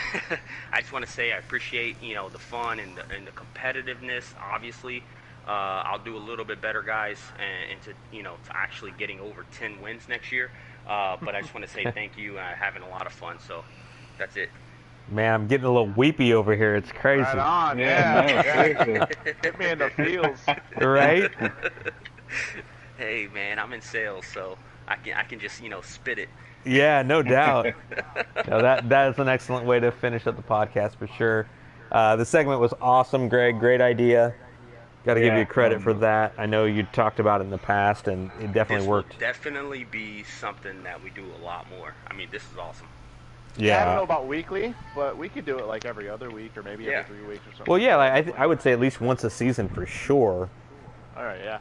just want to say I appreciate, the fun and the competitiveness. Obviously, I'll do a little bit better, guys, and to actually getting over 10 wins next year. But I just want to say thank you. Having a lot of fun. So that's it. Man, I'm getting a little weepy over here. It's crazy. Right on, Yeah. Hit me in the feels. Right? Hey, man, I'm in sales, so I can just spit it. Yeah, no doubt. No, that is an excellent way to finish up the podcast for sure. The segment was awesome, Greg. Great idea. Got to give you credit for that. I know you talked about it in the past, and it definitely worked. This will definitely be something that we do a lot more. I mean, this is awesome. Yeah, I don't know about weekly, but we could do it like every other week or maybe every 3 weeks or something. Well, yeah, I would say at least once a season for sure. All right, yeah.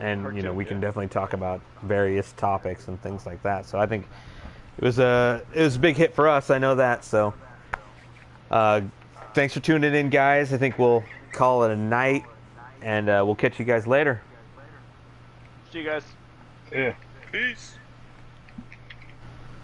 And we can definitely talk about various topics and things like that. So I think it was a big hit for us. I know that. So thanks for tuning in, guys. I think we'll call it a night, and we'll catch you guys later. See you guys. Yeah. Peace.